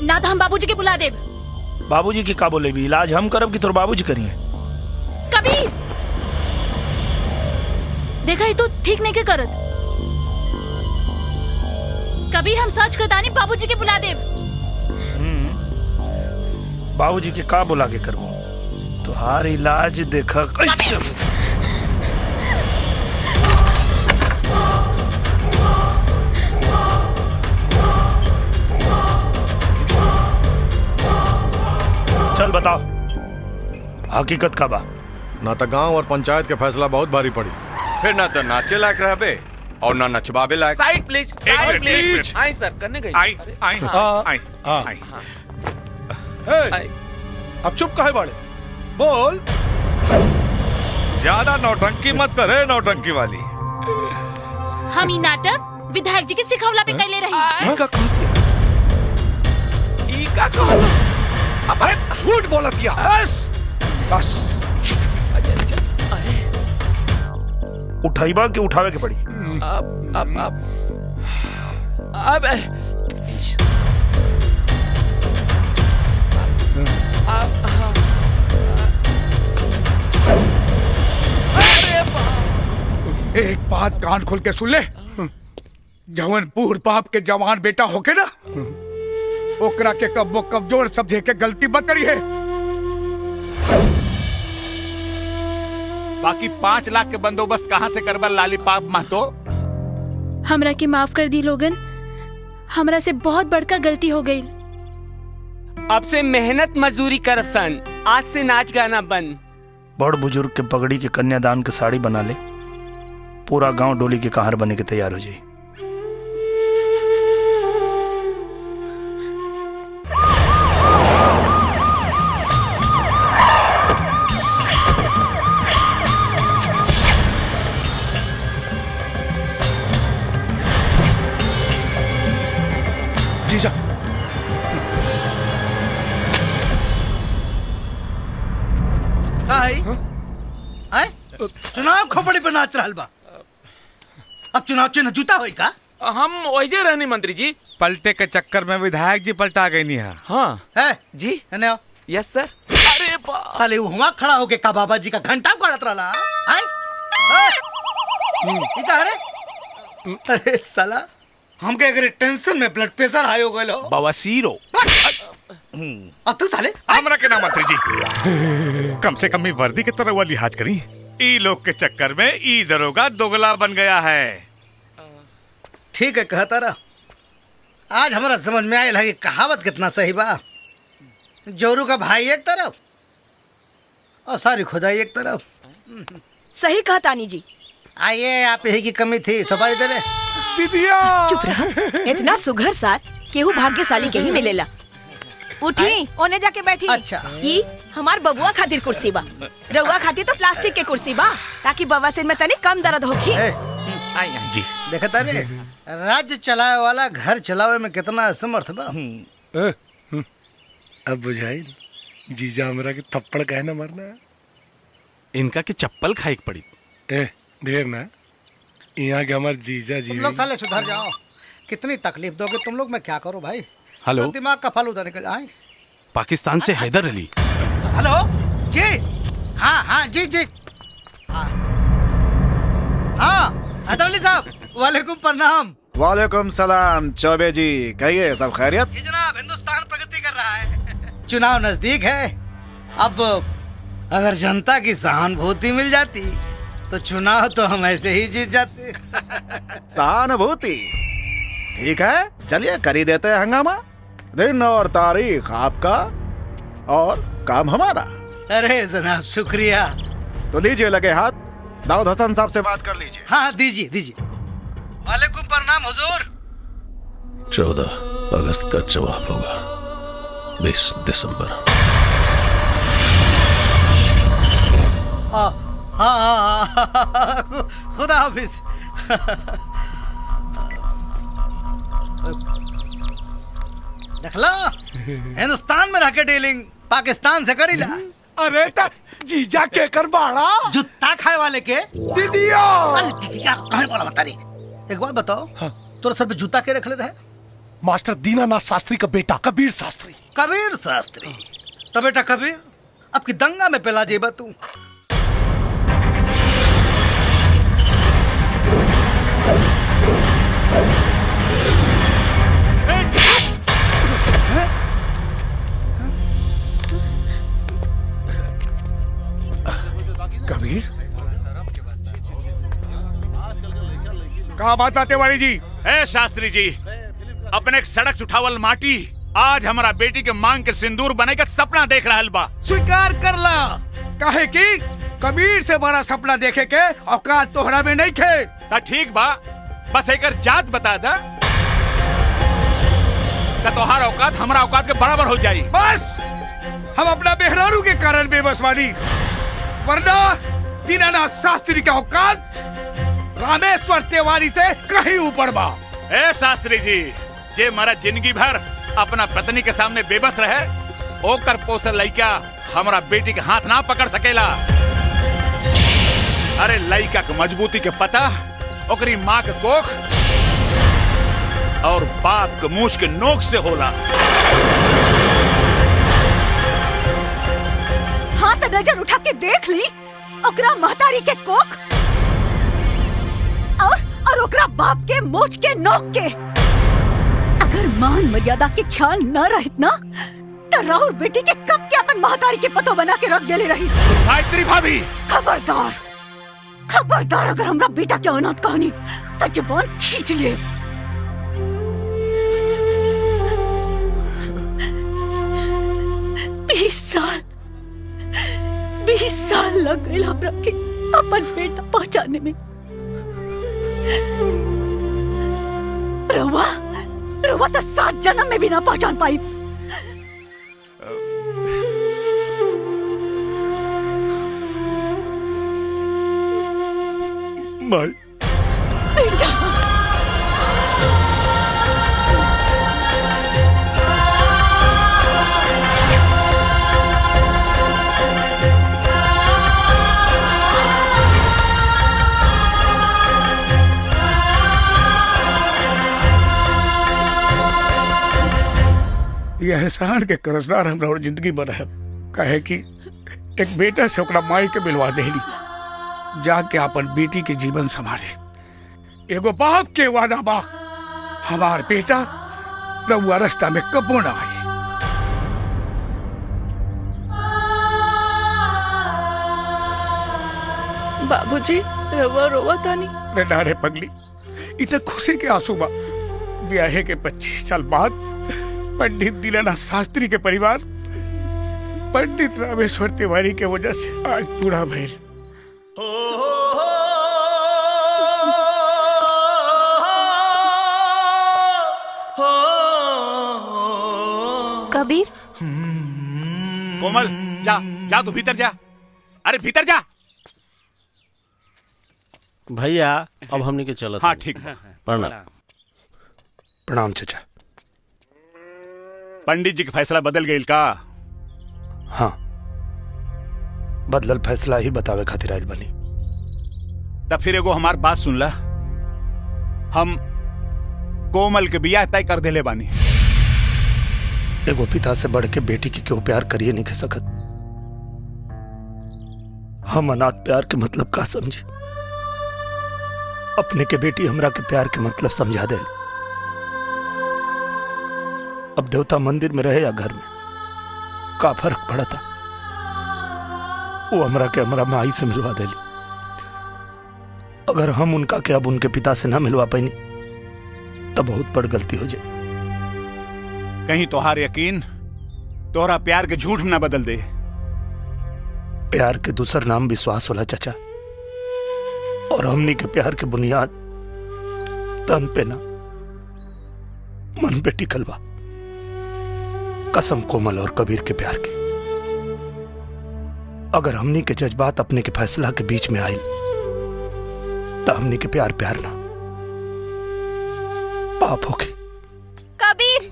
ना तो हम बाबूजी के बुला देब। बाबूजी की का बोले भी? इलाज हम करब कि तोर बाबूजी करिए? कबीर देखा, ये तो ठीक नहीं के करत। कबीर हम सच कहतानी, बाबूजी के बुला देब। बाबूजी के का बुला के करबो? तुहार इलाज देखा कैसे। चल बताओ, हकीकत का बा? ना तो गांव और पंचायत के फैसला बहुत भारी पड़ी। फिर ना तो नाचे लायक रहबे और ना नचवाबे लायक। Side please, side please. आई सर, करने गई। आई। अब चुप काहे बाड़े? बोल। ज्यादा नौटंकी मत करे, नौटंकी वाली। हम ई नाटक विधायक जी के सिखवला पे कैले रही। अरे झूठ बोला दिया। बस उठाइबा के उठावे के पड़ी। अब एक बात कान खोल के सुन ले, जवन बूढ़ बाप के जवान बेटा होके ना, ओकरा के कब्बो कमजोर समझे के गलती मत करी है। बाकी 5 लाख के बंदोबस्त कहाँ से करबा लालीपाप महतो? हमरा के माफ कर दी लोगन, हमरा से बहुत बड़का गलती हो गई। अब से मेहनत मजदूरी करब सन, आज से नाच गाना बंद। बड़ बुजुर्ग के पगड़ी के कन्यादान के साड़ी बना ले, पूरा गांव डोली के कहार बने के तैयार हो जाए। जीजा, चुनाव खोपड़ी पे नाच रहल बा। अब चुनाव चिन्ह जूता होई का? हम वैसे रहनी मंत्री जी। पलटे के चक्कर में विधायक जी पलटा गई नहीं है। हाँ है जी। है यस सर। अरे साले हुआ खड़ा होके का बाबा जी का घंटा गाड़त रहला। ई का रे? अरे साला, हमके अगर टेंशन में ब्लड प्रेशर हाई हो गइल हो, बवासीर हो। तू साले हमरा के ना मंत्री जी, कम से कम वर्दी के तरह वाली लिहाज करी। ई लोग के चक्कर में ई दरोगा दोगला बन गया है। ठीक है, कहता रहा। आज हमारा समझ में आयल है कि कहावत कितना सही बा। जोरू का भाई एक तरफ और सारी खुदाई एक तरफ। सही कहा तानी जी। आइए, आप यही की कमी थी, सुपारी दे रहे। दीदिया चुप रहा। इतना सुघर साथ केहू भाग्यशाली के ही मिलेला। उठी, ओने जाके बैठी। अच्छा। ई हमार बबुआ खातिर कुर्सी बा, रउआ खातिर तो प्लास्टिक के कुर्सी बा, ताकि बवासीर में तनी कम दर्द होखी। जी देखता रे, राज्य चलाए वाला घर चलावे में कितना असमर्थ बा। अब बुझाई जीजा हमरा के थप्पड़ काहे ना मारना। इनका के चप्पल खाई पड़ी। ढेर ना, यहाँ के हमारे जीजा जी। तुम लोग साले सुधर जाओ। कितनी तकलीफ दोगे तुम लोग, मैं क्या करूं भाई। हेलो, दिमाग का फालूदा निकल आए। पाकिस्तान से हैदर अली। हेलो जी। हाँ जी जी। हाँ हैदर अली साहब, वालेकुम प्रणाम। वालेकुम सलाम चौबे जी, कहिए सब खैरियत? जी जनाब, हिंदुस्तान प्रगति कर रहा है। चुनाव नजदीक है। अब अगर जनता की सहानुभूति मिल जाती तो चुनाव तो हम ऐसे ही जीत जाते। सहानुभूति ठीक है, चलिए कर ही देते हैं हंगामा। दिन और तारीख आपका और काम हमारा। अरे जनाब शुक्रिया। तो लीजिए लगे हाथ, दाऊद हसन साहब से बात कर लीजिए। हाँ दीजिए दीजिए। वालेकुम प्रणाम हुजूर। 14 अगस्त का जवाब होगा, 20 दिसंबर। हाँ खुदा हाफिज। देखला हिंदुस्तान में रह के डीलिंग पाकिस्तान से करी ला। अरे ता जीजा के कर बाड़ा जुत्ता खाए वाले के दीदिया कहाँ पड़ा बता रही। एक बात बताओ, तोरा सर पे जूता के रखले रहे? मास्टर दीनानाथ शास्त्री का बेटा कबीर शास्त्री। कबीर शास्त्री तो बेटा कबीर अब की दंगा में पेला जेबा तू। कबीर कहा बात बात तिवारी जी? ए शास्त्री जी, अपने सड़क सुठावल माटी आज हमारा बेटी के मांग के सिंदूर बने का सपना देख रहा बा। स्वीकार कर ला, काहे कि कबीर से बड़ा सपना देखे के औकात तोहरा में नहीं खे। ता ठीक बा, बस एक जात बता दा ता तोहार औकात हमारा औकात के बराबर हो जाई। बस हम अपना बेहरारू के कारण बेबस बानी, वरना दीनानाथ शास्त्री का औकात रामेश्वर तिवारी से कहीं ऊपर बा। ए शास्त्री जी, जे मारा जिंदगी भर अपना पत्नी के सामने बेबस रहे, ओकर पोसल लइका हमारा बेटी के हाथ ना पकड़ सकेला। अरे लइका के मजबूती के पता ओकरी माँ के कोख और बाप के मूछ के नोक से होला। हाँ तो नजर उठा के देख ली ओकरा महतारी के कोख और ओकरा बाप के मूछ के नोक के। अगर मान मर्यादा के ख्याल न रहित ना तो राहुल बेटी के कब के अपन महतारी के पतो बना के रख देले रही। गायत्री भाभी खबरदार खबरदार, अगर हमरा बेटा के अनाथ कहानी तो जुबान खींच ले। बीस साल लग गए हमरा के अपन बेटा पहचाने में। रवा तो 7 जन्म में भी ना पहचान पाई। माई बेटा ये एहसान के कर्जदार हमरा और जिंदगी भर है। कहे कि एक बेटा से ओकरा माई के मिलवा देली, जाके अपन बेटी के जीवन संभाले। एगो बाप के वादा बा, हमार बेटा रउआ रास्ता में कबो ना आए। बाबूजी रवा रोवा तानी। रे डारे पगली, इतना खुशी के आंसू बा। ब्याहे के 25 साल बाद पंडित दीनानाथ शास्त्री के परिवार पंडित रामेश्वर तिवारी के वजह से आज पूरा भइल। कबीर कोमल जा जा, तू भीतर जा। अरे भीतर जा भैया, अब हमने के चलत। हाँ ठीक है। प्रणाम। प्रणाम चाचा। पंडित जी के फैसला बदल गई का? हाँ, बदलल फैसला ही बतावे खातिर आइल बनी। तब फिर एगो हमार बात सुन ला, हम कोमल के बियाह तय कर देले बानी। एगो पिता से बढ़ के बेटी के क्यों प्यार करिए नहीं कह सकत। हम अनाथ प्यार के मतलब का समझे। अपने के बेटी हमरा के प्यार के मतलब समझा दे। अब देवता मंदिर में रहे या घर में, का फर्क पड़ा था। वो हमरा के हमरा माई से मिलवा देली। अगर हम उनका के अब उनके पिता से ना मिलवा पाई तो बहुत बड़ गलती हो जाए। कहीं तोहार यकीन तोहरा प्यार के झूठ ना बदल दे। प्यार के दूसर नाम विश्वास होला चाचा, और हमनी के प्यार के बुनियाद तन पे ना मन पे टिकल बा। कसम कोमल और कबीर के प्यार की। अगर हमनी के जज्बात अपने के फैसला के बीच में आयल तो हमनी के प्यार प्यार ना पाप होके। कबीर,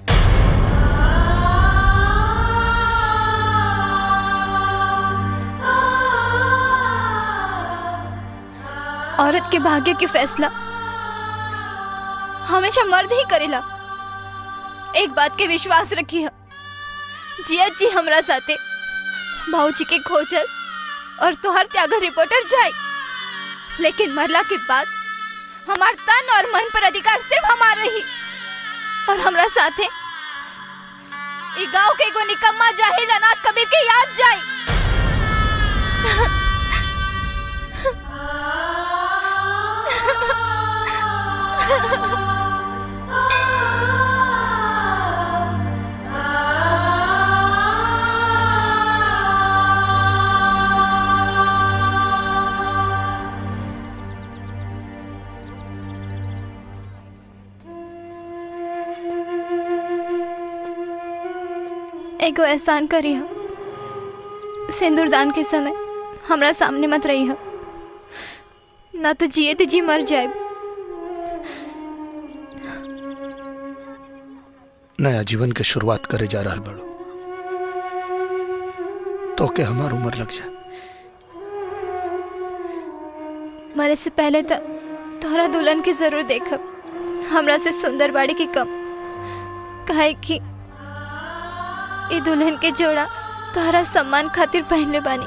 औरत के भाग्य के फैसला हमेशा मर्द ही करेला। एक बात के विश्वास रखिए, जिया जी हमरा साथे भाऊजी के खोजल और तोहर त्यागर रिपोर्टर जाए, लेकिन मरला के बाद हमार तन और मन पर अधिकार सिर्फ हमार रही और हमरा साथे ई गांव के एगो निकम्मा जाहिल अनाथ कबीर के याद जाए। एगो एहसान करी हो, सिंदूरदान के समय हमरा सामने मत रही हो, ना तो जिए तो जी मर जाए। नया जीवन के शुरुआत करे जा रहा बड़ो, तो के हमार उम्र लग जाए। मरे से पहले तो तोहरा दुल्हन के जरूर देखब, हमरा से सुंदर बाड़ी की कम, काहे कि ई दुल्हन के जोड़ा तोहरा सम्मान खातिर पहनले बानी।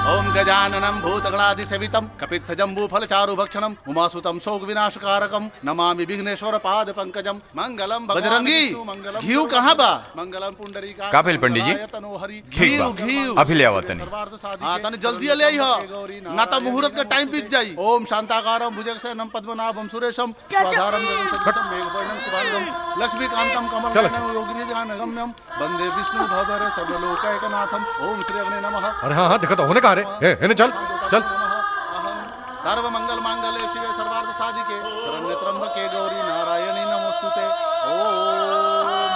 ओम गजाननं भूतगणाधिसेवितं कपित्थजम्बूफलचारुभक्षणं उमासुतं शोकविनाशकारकं नमामि विघ्नेश्वर पाद पंकजं मंगलम। बजरंगी, घीव कहाँ बा? मंगलम पुंडरीका। का भेल पंडित जी? ठीक बा, घीव अभी ले आवत तनी। हां तनी जल्दी ले आई हो, ना तो मुहूर्त का टाइम बीत जाई। ओम शांताकारं भुजगशयनं पद्मनाभं सुरेशं स्वाधारं जगन्सदृशं मेघवर्णं शुभांगं लक्ष्मीकान्तं कमलनयनं योगिनिजानगम्यं वंदे विष्णु भवभर सर्वलोकैकनाथं। ओम श्री अग्ने नमः। अरे हाँ हाँ देखा तो होने कहा रे, इन्हें चल चल। सर्व मंगल मांगल्ये शिवे सर्वार्थ साधिके शरण्ये त्र्यंबके गौरी नारायणी नमोस्तुते। ओम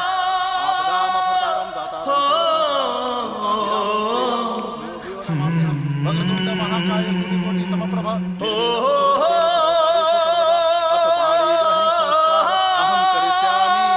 आपदामपहर्तारं दातारं वक्रतुंड महाकाय सूर्यकोटि समप्रभा। अहं करिष्यामि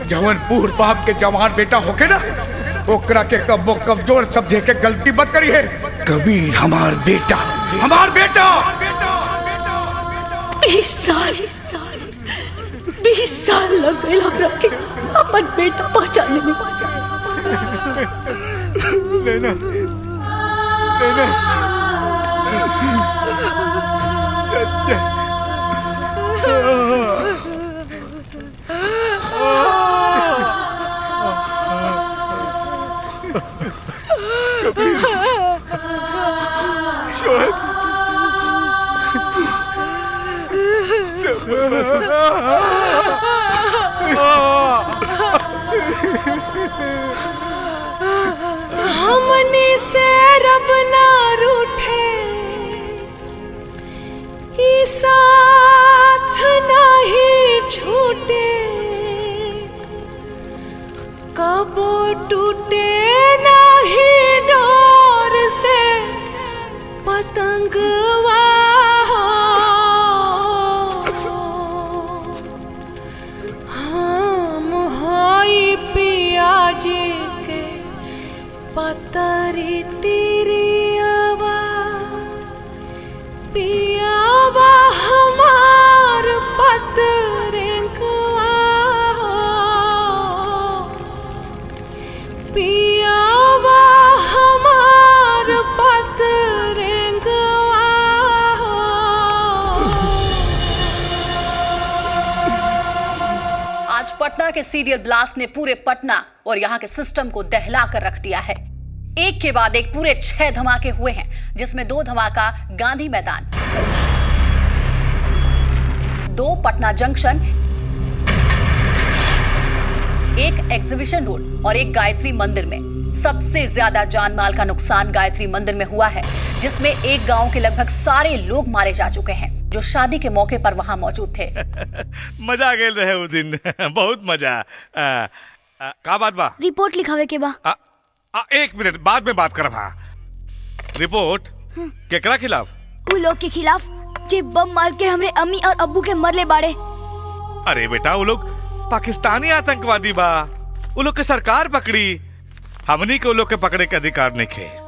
जवन पूर बाप के जवान बेटा होके ना ओकरा के कब्बो कमजोर समझे के गलती मत करी है। कबीर हमार बेटा 20 साल लग गए हमरा के अपन बेटा पहचानने में। लेना चाचा हमने से रब ना रूठे ई साथ नहीं छूटे कबो टूटे नहीं डोर से पतंगवा हम होई पियाजी के पतरी तिरियावा पियावा हमार पतरेंगवा पियावा हमार पतरेंगवा। आज पटना के सीरियल ब्लास्ट ने पूरे पटना और यहाँ के सिस्टम को दहला कर रख दिया है। एक के बाद एक पूरे 6 धमाके हुए हैं, जिसमें 2 धमाका गांधी मैदान, 2 पटना जंक्शन, 1 एग्जीबिशन रोड और 1 गायत्री मंदिर में। सबसे ज्यादा जान माल का नुकसान गायत्री मंदिर में हुआ है, जिसमें एक गांव के लगभग सारे लोग मारे जा चुके हैं जो शादी के मौके पर वहां मौजूद थे। मजा गेल रहे उस दिन बहुत मजा। का बात बा? रिपोर्ट लिखावे के बा। 1 मिनट बाद में बात करब। हाँ, रिपोर्ट केकरा खिलाफ? उ लोग के खिलाफ जे बम मार के हमरे अम्मी और अब्बू के मरले बाड़े। अरे बेटा, वो लोग पाकिस्तानी आतंकवादी बा। वो लोग के सरकार पकड़ी, हमनी के वो लोग के पकड़े के अधिकार नहीं खे।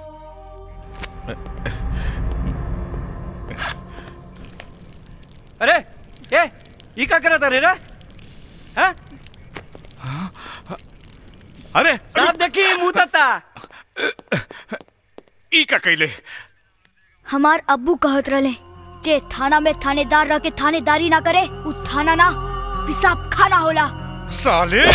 अरे ये क्या करत रे? हैं? अरे साहब देखिए मुंह तता। ई का कैले? हमार अब्बू कहत रहे जे थाना में थानेदार रह के थानेदारी ना करे उ थाना ना पिसाब खाना होला। साले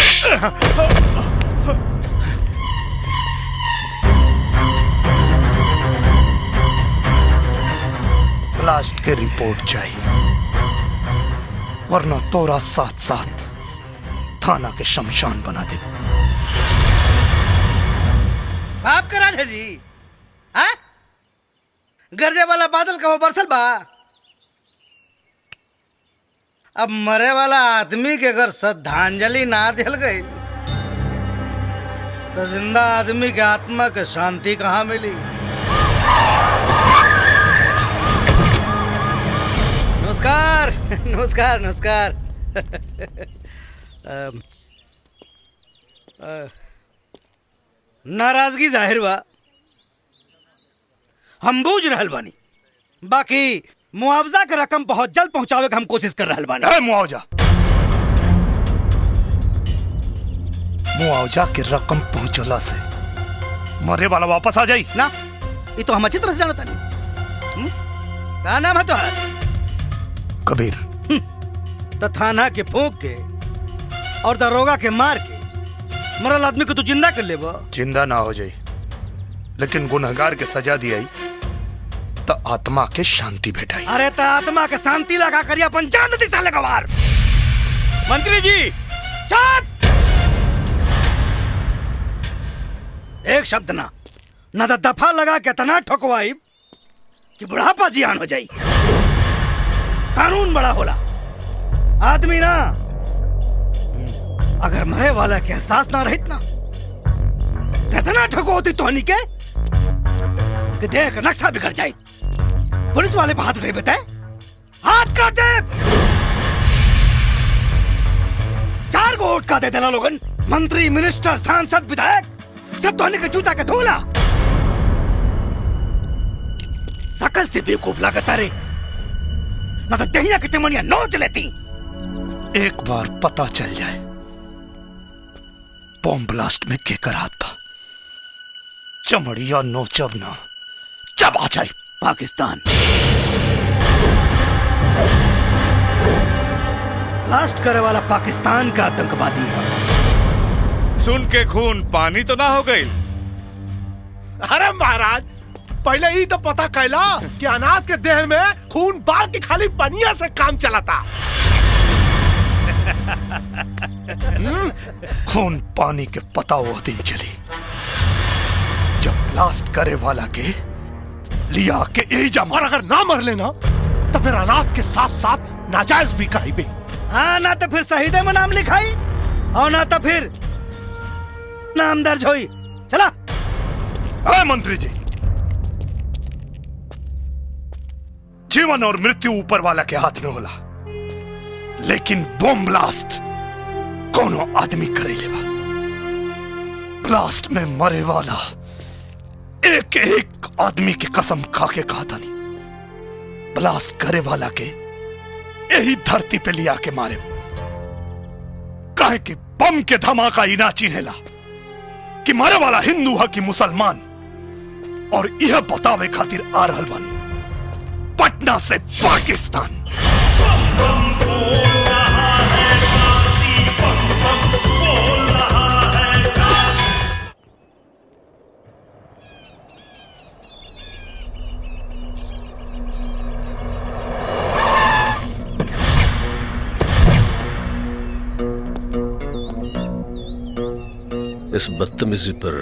ब्लास्ट के रिपोर्ट चाहिए, वरना तोरा साथ साथ थाना के शमशान बना दे। बाप करा है जी, हाँ? गरजे वाला बादल का वो बरसल बा। अब मरे वाला आदमी के अगर श्रद्धांजलि ना दिल गई तो जिंदा आदमी के आत्मा के शांति कहाँ मिली? नमस्कार नमस्कार नमस्कार। नाराजगी जाहिर बा, हम बूझ रहल बानी, बाकी मुआवजा के रकम बहुत जल्द पहुंचावे के हम कोशिश कर रहल बानी। मुआवजा के रकम पहुंचला से मरे वाला वापस आ जाई ना? ये तो हम अच्छी तरह से जानता नहीं। क्या नाम है तुम्हारा? कबीर। तो थाना के फूंक के और दरोगा के मार के मरल आदमी को तू जिंदा कर ले? जिंदा ना हो जाई, लेकिन गुनहगार के सजा दिया तो आत्मा के शांति भेटाई। अरे तो आत्मा के शांति लगा करिए अपन जान दे साले गवार। मंत्री जी चुप! एक शब्द ना न तो दफा लगा के तना ठोकवाई कि बुढ़ापा जियान हो जाई। कानून बड़ा होला, आदमी ना। अगर मरे वाला के एहसास ना रहित ना तो इतना ठको होती तो के कि देह का नक्शा बिगड़ जाए। पुलिस वाले हाथ उठे बताए, हाथ काट दे। 4 को वोट का दे देना लोगन, मंत्री, मिनिस्टर, सांसद, विधायक सब धोने के जूता के धोला। सकल से बेवकूफ लागता रे, ना तो दहिया की टिमनिया नोच लेती। एक बार पता चल जाए बॉम्ब ब्लास्ट में केकर हाथ था, चमड़िया नोचब ना जब आ जाए। पाकिस्तान ब्लास्ट करे वाला पाकिस्तान का आतंकवादी है। सुन के खून पानी तो ना हो गई। अरे महाराज, पहले ही तो पता कैला कि अनाथ के देह में खून बाग की खाली पनिया से काम चलाता। खून पानी के पता वो दिन चली जब ब्लास्ट करे वाला के लिया के एजा। और अगर ना मर लेना तो फिर अनाथ के साथ साथ नाजायज भी कही भी। हाँ, ना तो फिर शहीदे में नाम लिखाई और ना तो फिर नाम दर्ज हुई। चला। मंत्री जी, जीवन और मृत्यु ऊपर वाला के हाथ में होला, लेकिन बॉम्ब ब्लास्ट कोनो आदमी करे लेवा। ब्लास्ट में मरे वाला एक एक आदमी की कसम खा के कहा था, नहीं ब्लास्ट करे वाला के यही धरती पे लिया के मारे। काहे कि बम के धमाका ही ना चिन्हेला कि मरे वाला हिंदू है कि मुसलमान। और यह बतावे खातिर आ रहल बानी पटना से पाकिस्तान। इस बदतमीजी पर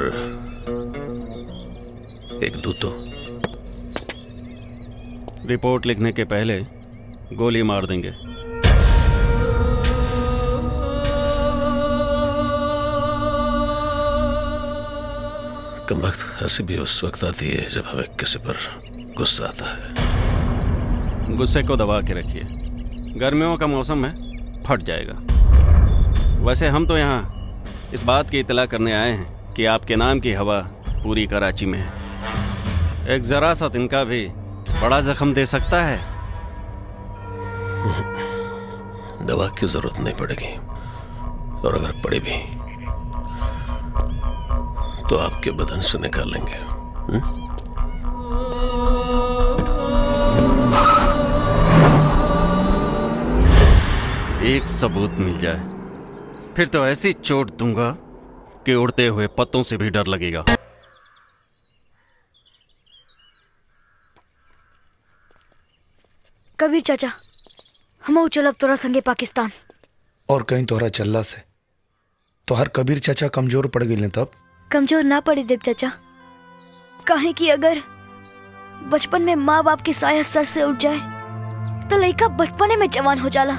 एक दूतो। रिपोर्ट लिखने के पहले गोली मार देंगे। कमबख्त हंसी भी उस वक्त आती है जब हमें किसी पर गुस्सा आता है। गुस्से को दबा के रखिए, गर्मियों का मौसम है, फट जाएगा। वैसे हम तो यहाँ इस बात की इतला करने आए हैं कि आपके नाम की हवा पूरी कराची में है। एक जरा सा तिनका भी बड़ा जख्म दे सकता है। दवा की जरूरत नहीं पड़ेगी, और अगर पड़े भी तो आपके बदन से निकाल लेंगे। एक सबूत मिल जाए फिर तो ऐसी चोट दूंगा कि उड़ते हुए पत्तों से भी डर लगेगा। कबीर चाचा, हम चलब तोरा संगे पाकिस्तान। और कहीं तोहरा चलला से तोहर कबीर चाचा कमजोर पड़ गए तब? कमजोर ना पड़ी देव चाचा, काहे कि अगर बचपन में माँ बाप की साया सर से उठ जाए तो लड़का बचपने में जवान हो जाला।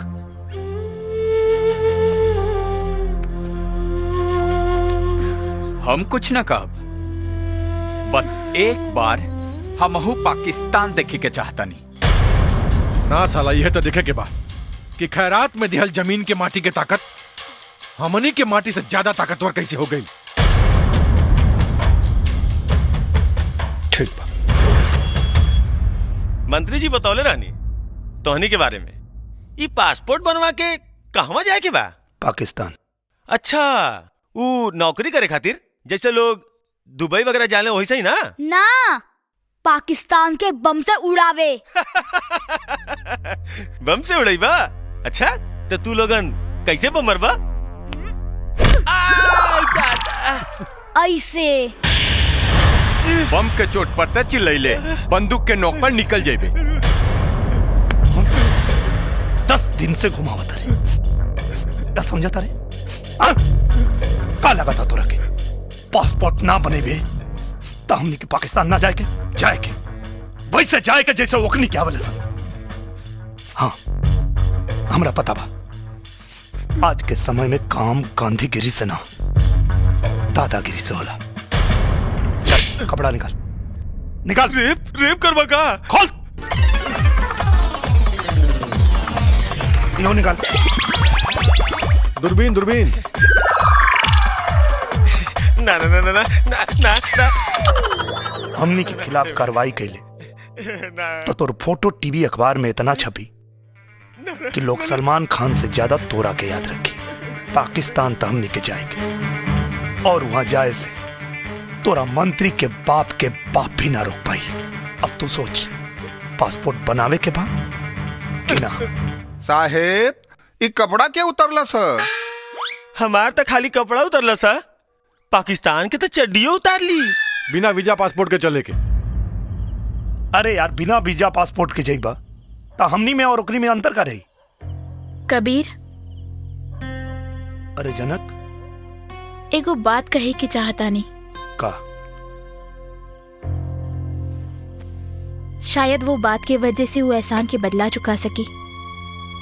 हम कुछ न कहब, बस एक बार हमहू पाकिस्तान देखे के चाहता नहीं। ना साला, यह तो देखे के बाद कि खैरात में दिहल जमीन के माटी के ताकत हमनी के माटी से ज्यादा ताकतवर कैसे हो गई। ठीक बा। मंत्री जी बतौले रहनी तोहनी के बारे में। ये पासपोर्ट बनवा के कहवा जाए के बा? पाकिस्तान। अच्छा, वो नौकरी करे खातिर जैसे लोग दुबई वगैरह जाने वैसे ही ना? ना, पाकिस्तान के बम से उड़ावे। बम से उड़ाई बा? अच्छा, तो तू लोगन कैसे बम मरबा? ऐसे बम के चोट पर ते चिल्लैले, बंदूक के नोक पर निकल जेबे। 10 दिन से घुमावता रे, क्या समझता रे? का लगा था तोरा के पासपोर्ट ना बने बे तो हमनी के पाकिस्तान ना जाए के वैसे जाए के जैसे ओकनी क्या बोले सन। हाँ, हमरा पता बा आज के समय में काम गांधीगिरी से ना दादागिरी से होला। चल कपड़ा निकाल। निकाल। रेप करवा का? खोल। यो निकाल। दूरबीन। ना ना ना ना ना ना ना ना। हमनी के खिलाफ कार्रवाई कैले तो तोर फोटो टीवी अखबार में इतना छपी कि लोग सलमान खान से ज्यादा तोरा के याद रखी। पाकिस्तान तो हमनी के जाएंगे और वहां जाए से तोरा मंत्री के बाप भी ना रोक पाई। अब तू सोच, पासपोर्ट बनावे के बा कि ना? साहेब ये कपड़ा क्या उतरला सर? हमार तो खाली कपड़ा उतरला सर, पाकिस्तान के तो चड्डियों उतार ली। बिना वीजा पासपोर्ट के चले के। अरे यार, बिना वीजा पासपोर्ट के जाइबा तो हमनी में और ओकरी में अंतर का रही? कबीर, अरे जनक, एगो बात कहे के चाहता नहीं का? शायद वो बात के वजह से वो एहसान के बदला चुका सकी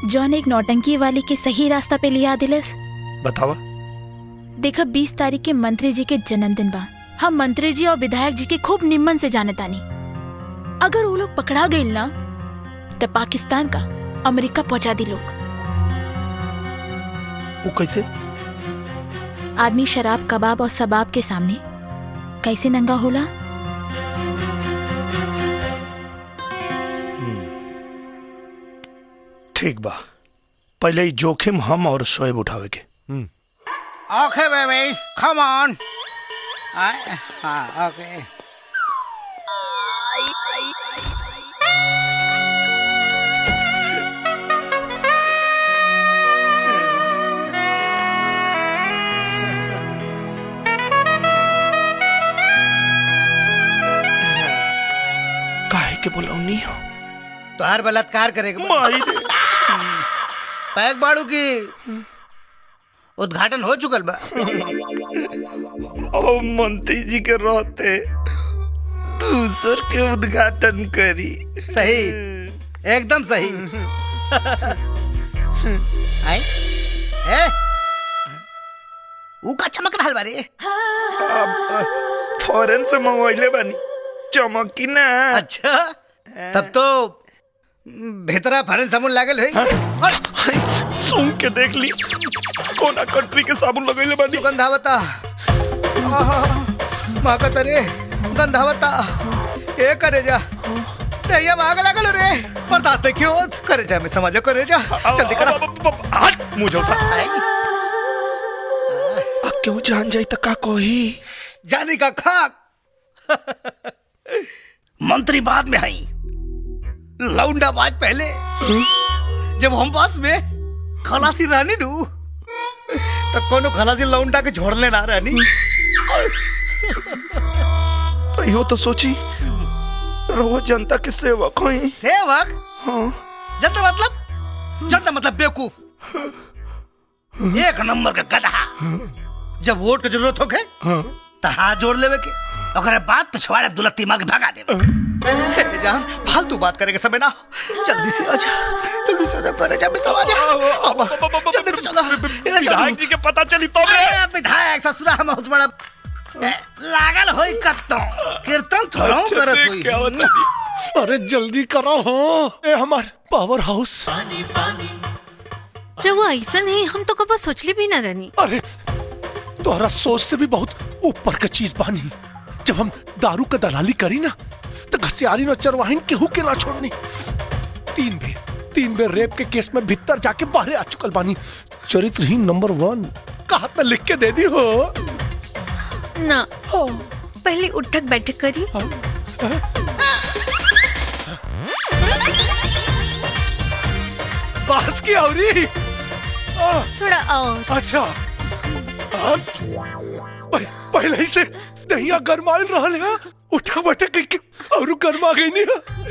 जौन एक नौटंकी वाली के सही रास्ता पे लिया दिलस। बतावा। देखा, 20 तारीख के मंत्री जी के जन्मदिन बा। हम मंत्री जी और विधायक जी के खूब निम्मन से जाने तानी। अगर वो लोग पकड़ा गए ना तो पाकिस्तान का अमेरिका पहुंचा दी लोग। वो कैसे? आदमी शराब, कबाब और सबाब के सामने कैसे नंगा होला? ठीक बा, पहले ही जोखिम हम और शोएब उठावे के। ओके बेबी, कम ऑन। हाँ, ओके। काहे के बोलौनी हो? तो हर बलात्कार करेगा। पैक बाड़ू की उद्घाटन हो चुकल बा। ओ मंत्री जी के रहते दूसर के उद्घाटन करी। सही, एकदम सही। आई ए ऊ का चमक रहल बारे? फॉरेन से मंगवाइले बानी, चमकी ना। अच्छा, तब तो भीतरा फॉरेन साबुन लागल है। सुन के देख ली, कोना कंट्री के साबुन लगैले बानी। गंधावता माकत रे, गंधावता ए करे जा तैया माग लागल रे। बर्दाश्त क्यों करे जा? मैं समझ करे जा, जल्दी करा। हट मुझे सा। अब क्यों जान जाई त का कोही? जानी का खाक। मंत्री बाद में आई, लौंडा बाज पहले। जब हम पास में खलासी रानी नू तब कोनो खलासी लौंडा के छोड़ने ना रानी। तो यो तो सोची रोज जनता के सेवक होई। सेवक? हाँ। जनता मतलब बेवकूफ, एक नंबर का गधा। जब वोट की जरूरत हो गए तो हाथ जोड़ लेवे के, ओकरे बाद पिछवाड़े दुलत्ती मांग भगा देवे। जान, फालतू बात करे के समय ना, जल्दी से आजा, जल्दी से आजा, करे जा, मैं समझ आ। जल्दी से चला। विधायक जी के पता चली तो विधायक ससुरा हम उस बड़ा लागल होई कत्तो कीर्तन थोड़ो करत होई। अरे जल्दी करो हो, ए हमार पावर हाउस। वो ऐसा नहीं, हम तो कब सोचली भी ना रहनी। अरे तोहरा सोच से भी बहुत ऊपर का चीज बानी। जब हम दारू का दलाली करी ना तो घसियारी न चरवाहिन केहू के ना छोड़नी। 3 बेर रेप के केस में भीतर जाके बाहर आ चुकल बानी। चरित्रहीन नंबर 1 कहा तो लिख के दे दी हो ना। पहले उठक बैठक करी। बास की औरी थोड़ा और। अच्छा, पहले ही से दहिया गरमाइल रहल है। उठा बैठक करके और गरमा गई नहीं।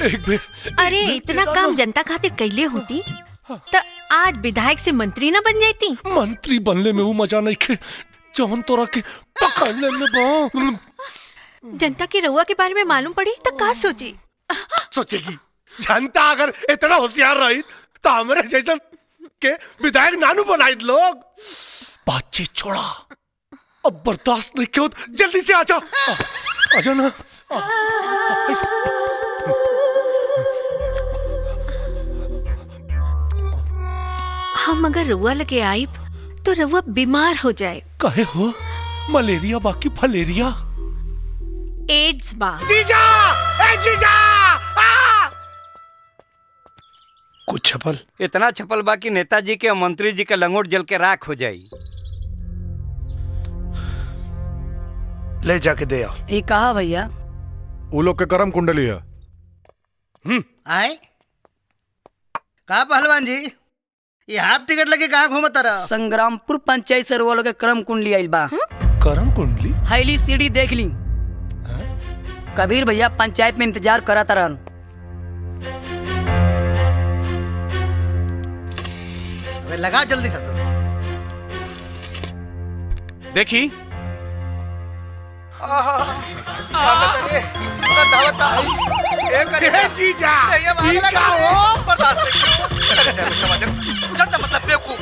एक बेर अरे इतना काम जनता खातिर कैले होती तो आज विधायक से मंत्री ना बन जाती। मंत्री बनले में वो मजा नहीं खे जवन तोरा के पकड़ने में बा। जनता की रउआ के बारे में मालूम पड़ी तो का सोची? सोचेगी जनता अगर इतना होशियार रही तो हमारे जैसन के विधायक नानू बनाई लोग। बातचीत छोड़ा, अब बर्दाश्त नहीं क्यों, जल्दी से आजा। आजा ना, हम अगर रुआ लगे आइब तो रुआ बीमार हो जाए। कहे हो मलेरिया बाकी फलेरिया एड्स बा। जीजा, ए जीजा! कुछ छपल? इतना छपल बा कि नेताजी के और मंत्री जी के लंगोट जल के राख हो जाई। ले जाके दे आओ। ये कहा भैया? वो लोग के कर्म कुंडली है। आए कहा पहलवान जी, ये हाफ टिकट लगे कहाँ घूमत रहा? संग्रामपुर पंचायत से रोवा लोग के कर्म कुंडली आइल बा। कर्म कुंडली? हैली सीढ़ी देख ली। कबीर भैया पंचायत में इंतजार करा तरन। लगा जल्दी ससुर। देखी जीजा मतलब बेवकूफ,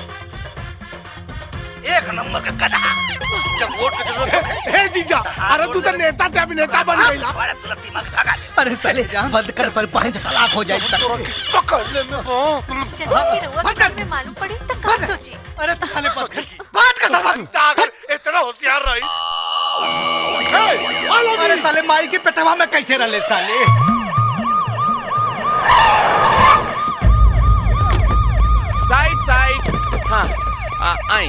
एक नंबर का गधा। जब वोट की जरूरत हो, हे जीजा, अरे तू तो नेता से अभिनेता बन गई ना। अरे साले जहाँ बंद कर पर पांच तलाक हो जाए। पकड़ने में मालूम पड़े तो क्या सोचे? अरे साले बात का सबक अगर इतना होशियार रही। अरे साले माई के पेटवा में कैसे रले साले? Side side. हाँ आई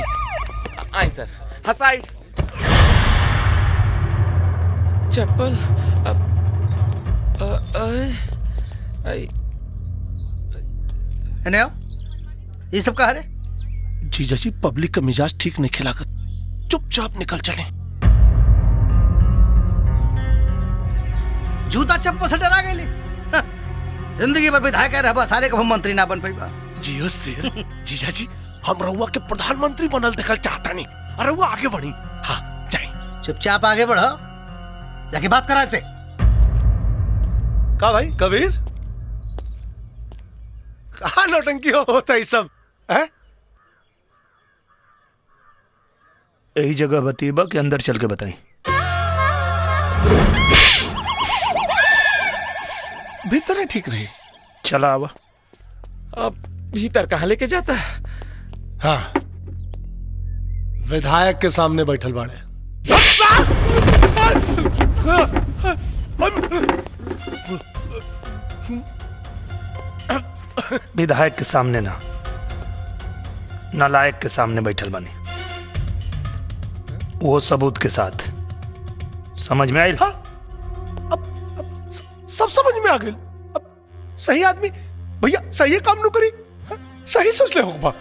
आई सर। हाँ साइड। चप्पल ये सब कहा रे? जीजा जी पब्लिक का मिजाज ठीक नहीं खिलाकर चुपचाप निकल चले। जूता चप्पल से डरा गए। जिंदगी भर विधायक रहा सारे को मंत्री ना बन पाई। जियो शेर। जीजा जी हम रउआ के प्रधानमंत्री बनल देखल चाहता नहीं। अरे वो आगे बढ़ी। हाँ जाए। चुपचाप आगे बढ़ो, जाके बात करा से। का भाई कबीर कहा नौटंकी होता है सब है? यही जगह बतीबा के अंदर चल के बताई। भीतर ठीक रही। चला आवा। अब भीतर कहाँ लेके जाता है? हाँ विधायक के सामने बैठल बाड़े। विधायक के सामने ना, नालायक के सामने बैठल बनी, वो सबूत के साथ। समझ में आई? हाँ, अब सब समझ में आ गई। अब सही आदमी भैया सही काम नु करी। हाँ, सही सोच ले होगा।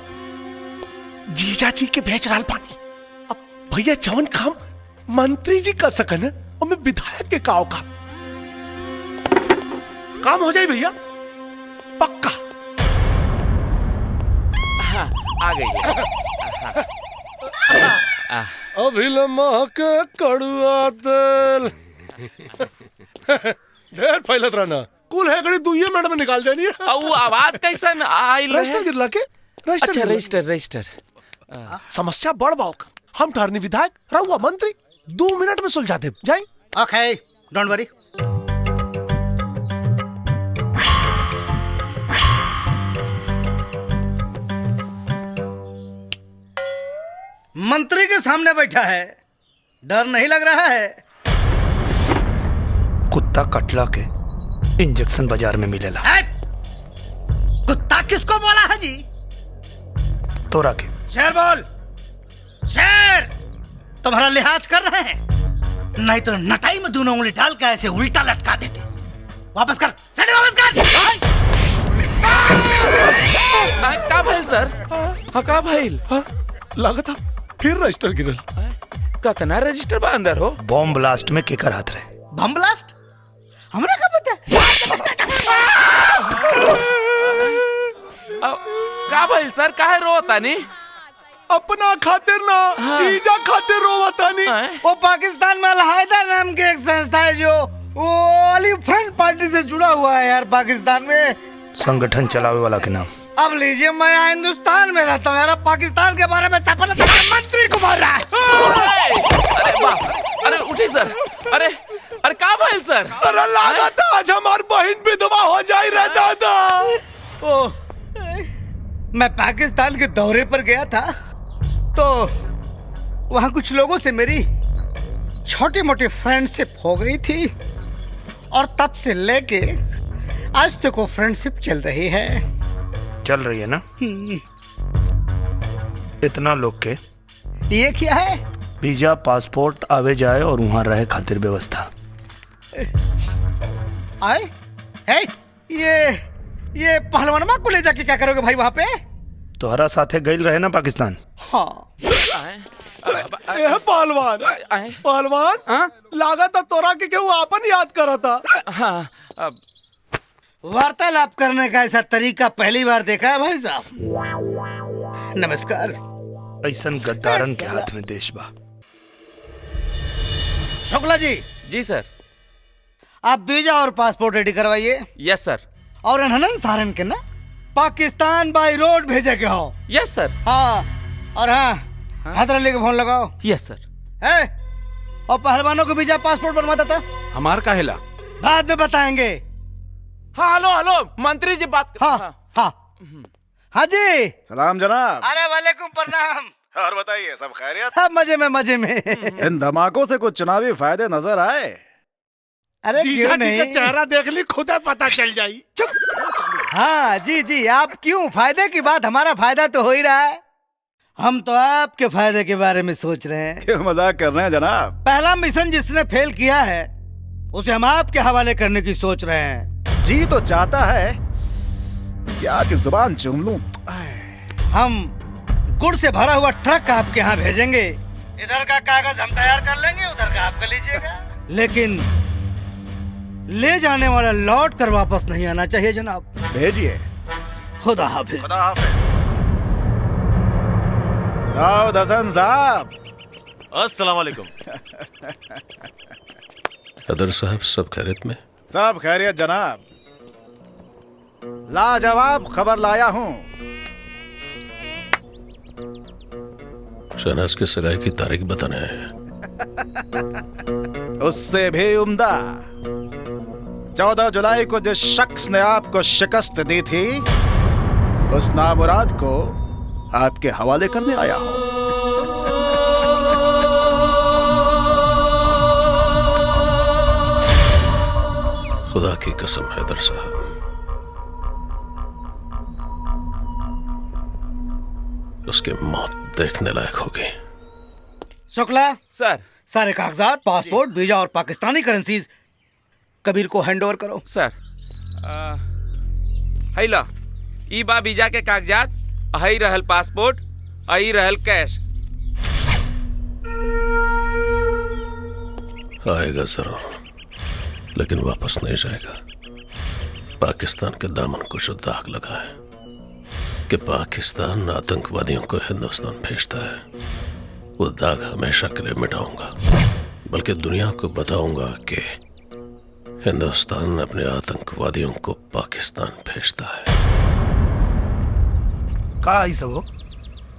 जीजा जी के बेच रहा पानी। अब भैया जवन काम मंत्री जी कर सकन और मैं विधायक के काव का काम हो जाए भैया पक्का। हाँ, आ गई। अभिलम्हा के कड़ुआ तेल ढेर फैलत रहना। कुल है गड़ी 2 मिनट में निकाल जानी है। वो आवाज कैसन आइल है? रजिस्टर गिरला के? अच्छा रजिस्टर। समस्या बड़ बाओ। हम ठहरनी विधायक, रहुआ मंत्री, 2 मिनट में सुलझा दे। जाए। ओके डोंट वरी। मंत्री के सामने बैठा है, डर नहीं लग रहा है? कुत्ता कटला के इंजेक्शन बाजार में मिलेला। कुत्ता किसको बोला है जी? तोरा के। शेर बोल। शेर तुम्हारा लिहाज कर रहे हैं, नहीं तो नटाई में दोनों उंगली डाल के ऐसे उल्टा लटका देते। वापस कर, सेट वापस कर। का भाई सर? हाँ का भाई? लागत फिर रजिस्टर गिरल। कतना रजिस्टर बा अंदर हो? बॉम्ब ब्लास्ट में केकर हाथ रहे? Bomb blast? हमरा का पता? का भाई सर काहे रोता नहीं? अपना खातिर ना, जीजा खातिर रोवता नहीं। वो पाकिस्तान में अलहायदा नाम की एक संस्था है जो वो वाली फ्रंट पार्टी से जुड़ा हुआ है यार पाकिस्तान में। संगठन चलावे वाला के नाम? अब लीजिए, मैं यहाँ हिंदुस्तान में रहता हूँ यार, पाकिस्तान के बारे में सफल मंत्री को बोल रहा है। अरे बाप, अरे उठी सर। अरे अरे का भइल सर? अरे लागत आज हमार बहन विधवा हो जाई रे दादा। ओ, मैं पाकिस्तान के दौरे पर गया था तो वहां कुछ लोगों से मेरी छोटी मोटी फ्रेंडशिप हो गई थी और तब से लेके आज तक वो फ्रेंडशिप चल रही है। चल रही है ना? इतना लोग के ये क्या है? वीजा पासपोर्ट आवे जाए और वहां रहे खातिर व्यवस्था। आए है ये पहलवानमा को ले जाके क्या करोगे भाई वहां पे? तोहरा साथे गइल रहे ना पाकिस्तान। हाँ पहलवान लागत तोरा के केहू आपन याद करा था। हाँ, वार्तालाप करने का ऐसा तरीका पहली बार देखा है भाई साहब। नमस्कार। ऐसन गद्दारन के हाथ में देश बा। शुक्ला जी। जी सर। आप वीजा और पासपोर्ट रेडी करवाइए। यस सर। और अनहनन सारन के ना पाकिस्तान बाई रोड भेजे के हो। यस सर। हाँ और हाँ, हैदर अली को फोन लगाओ। यस सर। है और पहलवानों को वीजा पासपोर्ट बनवाता था। हमार का हिला बाद में बताएंगे। हाँ हेलो हेलो मंत्री जी बात। हाँ हाँ हाँ जी। सलाम जनाब। अरे वालेकुम प्रणाम। और बताइए सब खैरियत? हाँ मजे में। इन धमाकों से कुछ चुनावी फायदे नजर आए? अरे क्यों नहीं? का चेहरा देख ली खुद पता चल जाई। चुप। हाँ जी आप क्यों? फायदे की बात, हमारा फायदा तो हो ही रहा है। हम तो आपके फायदे के बारे में सोच रहे हैं। क्यों मजाक कर रहे हैं जनाब? पहला मिशन जिसने फेल किया है उसे हम आपके हवाले करने की सोच रहे हैं। जी तो चाहता है क्या कि जुबान चूम लूं। हम गुड़ से भरा हुआ ट्रक आपके यहाँ भेजेंगे। इधर का कागज हम तैयार कर लेंगे, उधर का आप कर लीजिएगा। लेकिन ले जाने वाला लौट कर वापस नहीं आना चाहिए जनाब। भेजिए। खुदा हाफिज। खुदा हाफिज। दाऊद हसन साहब। अस्सलाम वालेकुम। अदर साहब सब खैरियत में? सब खैरियत जनाब। लाजवाब खबर लाया हूँ। शहनाज के सगाई की तारीख बताने आए हैं। उससे भी उम्दा 14 जुलाई को जिस शख्स ने आपको शिकस्त दी थी उस नामुराद को आपके हवाले करने आया हूं। खुदा की कसम हैदर साहब, उसकी मौत देखने लायक होगी। शुक्ला सर। सारे कागजात, पासपोर्ट, वीजा और पाकिस्तानी करेंसीज कबीर को हैंडओवर करो। सर हैला ई बा वीजा के कागजात, हई रहल पासपोर्ट, हई रहल कैश। आएगा जरूर लेकिन वापस नहीं जाएगा। पाकिस्तान के दामन को जो दाग लगा है कि पाकिस्तान आतंकवादियों को हिंदुस्तान भेजता है, वो दाग हमेशा के लिए मिटाऊंगा। बल्कि दुनिया को बताऊंगा कि हिंदुस्तान अपने आतंकवादियों को पाकिस्तान भेजता है। का आई सब?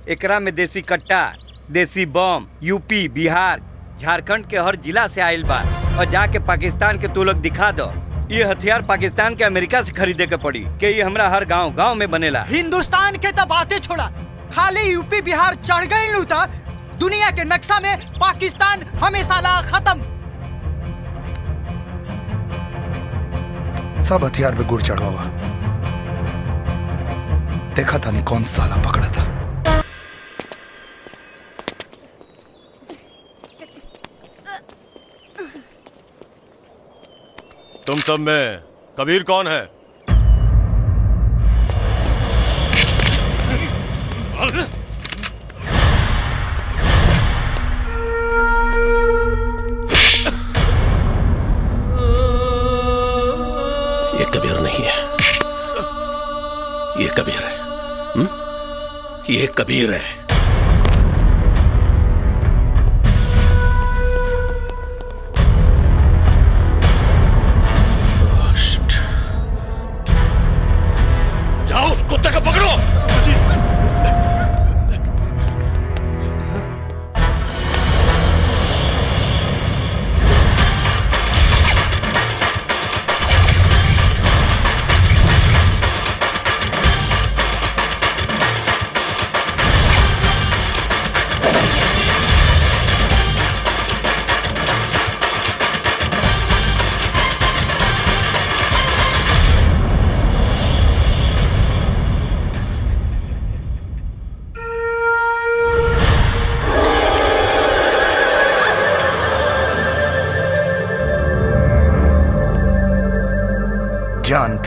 एकरा में देसी कट्टा, देसी बम यूपी, बिहार, झारखंड के हर जिला से आयल बा और जाके पाकिस्तान के तू लोग दिखा दो। ये हथियार पाकिस्तान के अमेरिका से खरीदे के पड़ी कि ये हमरा हर गांव में बनेला। हिंदुस्तान के तो बातें छोड़ा, खाली यूपी बिहार चढ़ गई लू था दुनिया के नक्शा में पाकिस्तान हमेशा ला खत्म। सब हथियार पे गुड़ चढ़ा हुआ। देखा था नहीं कौन साला पकड़ा था। तुम सब में कबीर कौन है? ये कबीर नहीं है, ये कबीर है। ये कबीर है। जाओ उस कुत्ते को पकड़ो।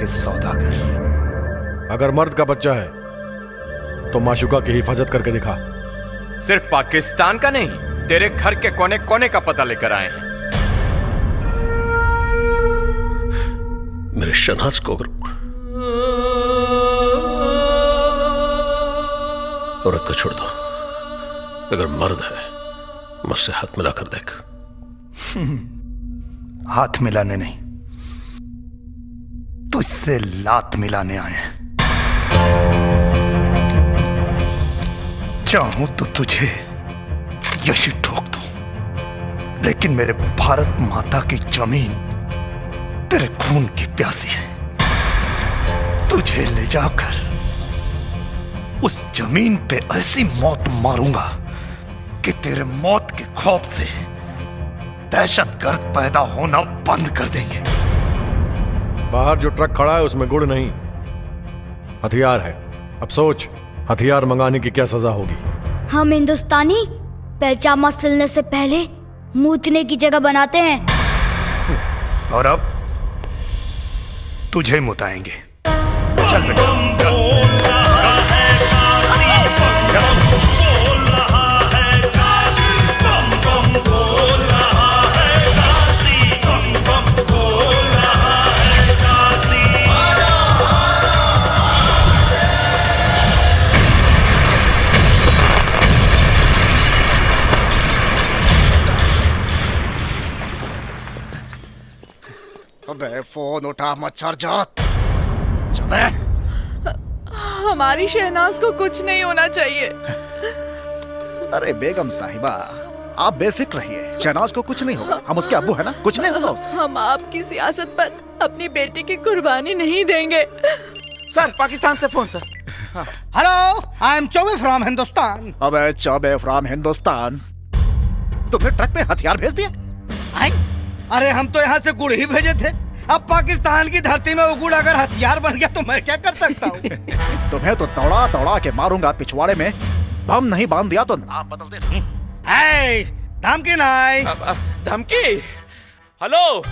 के सौदागर। अगर मर्द का बच्चा है तो माशुका की हिफाजत करके दिखा। सिर्फ पाकिस्तान का नहीं, तेरे घर के कोने कोने का पता लेकर आए हैं। मेरे शहनाज को औरत को छोड़ दो, अगर मर्द है मुझसे हाथ मिलाकर देख। हाथ मिलाने नहीं, तुझसे लात मिलाने आए हैं। चाहूं तो तुझे यही ठोक दूं, लेकिन मेरे भारत माता की जमीन तेरे खून की प्यासी है। तुझे ले जाकर उस जमीन पे ऐसी मौत मारूंगा कि तेरे मौत के खौफ से दहशतगर्द पैदा होना बंद कर देंगे। बाहर जो ट्रक खड़ा है उसमें गुड़ नहीं, हथियार है। अब सोच, हथियार मंगाने की क्या सजा होगी। हम हिंदुस्तानी पैजामा सिलने से पहले मूतने की जगह बनाते हैं। और अब तुझे मुताएंगे। चल बेटा। अबे फोन उठा मच्छर जात। हमारी शहनाज को कुछ नहीं होना चाहिए। अरे बेगम साहिबा, आप बेफिक्र रहिए, शहनाज को कुछ नहीं होगा। हम उसके अब्बू है ना, कुछ नहीं होगा उसे। हम आपकी सियासत पर अपनी बेटी की कुर्बानी नहीं देंगे। सर, पाकिस्तान से phone sir. Hello, I am Choubey from Hindustan. अबे चौबे फ्रॉम हिंदुस्तान, तुमने ट्रक में हथियार भेज दिया? अरे हम तो यहाँ से गुड़ ही भेजे थे। अब पाकिस्तान की धरती में वो गुड़ अगर हथियार बन गया तो मैं क्या कर सकता हूँ? तुम्हें तो दौड़ा दौड़ा के मारूंगा। पिछवाड़े में बम नहीं बांध दिया तो नाम बदल देना। धमकी नहीं। धमकी? हेलो,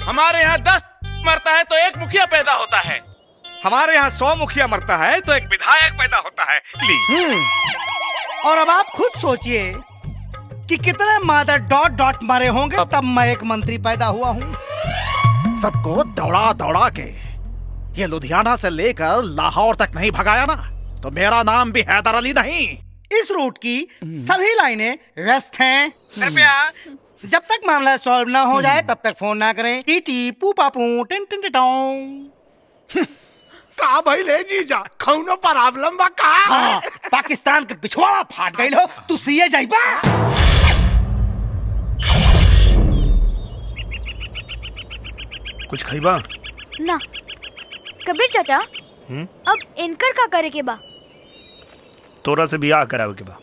हमारे यहाँ 10 मरता है तो एक मुखिया पैदा होता है। हमारे यहाँ 100 मुखिया मरता है तो एक विधायक पैदा होता है। और अब आप खुद सोचिए कि कितने मादर डॉट डॉट मरे होंगे तब मैं एक मंत्री पैदा हुआ हूँ। सबको दौड़ा दौड़ा के ये लुधियाना से लेकर लाहौर तक नहीं भगाया ना, तो मेरा नाम भी हैदर अली नहीं। इस रूट की सभी लाइनें व्यस्त हैं। कृपया जब तक मामला सॉल्व ना हो जाए तब तक फोन ना करें। टीटी पू पापू टिन टिन टिटों। का भाई ले जीजा, कौनो प्रॉब्लम बा का? हाँ, पाकिस्तान के पिछवाड़ा फाट गई हो, तू सीए जाइबा। कुछ खइबा? ना कबीर चाचा, अब इनकर का करे के बा? तोरा से बियाह करावे के बा।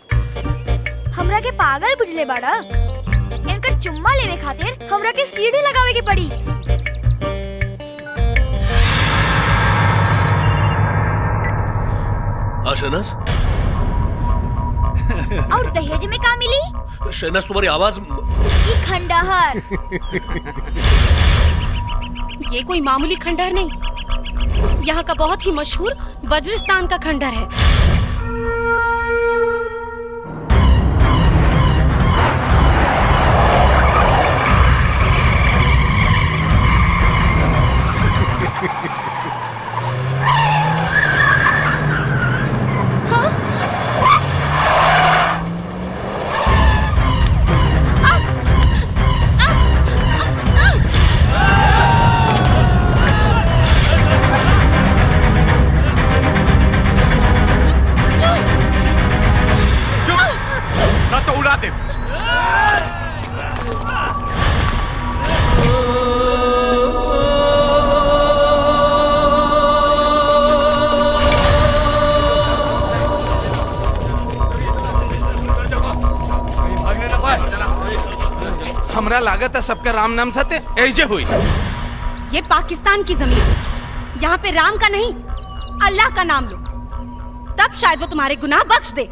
हमरा के पागल बुझले बाड़ा? इनकर चुम्मा लेवे खातिर हमरा के सीढ़ी लगावे के पड़ी। शहनाज, और दहेज में का मिली? शहनाज तुम्हारी आवाज ये खंडहर। ये कोई मामूली खंडहर नहीं, यहाँ का बहुत ही मशहूर वज्रस्तान का खंडहर है। हमरा लागत है सबका राम नाम सत्य ऐसे हुई। ये पाकिस्तान की जमीन है, यहाँ पे राम का नहीं अल्लाह का नाम लो, तब शायद वो तुम्हारे गुनाह बख्श दे।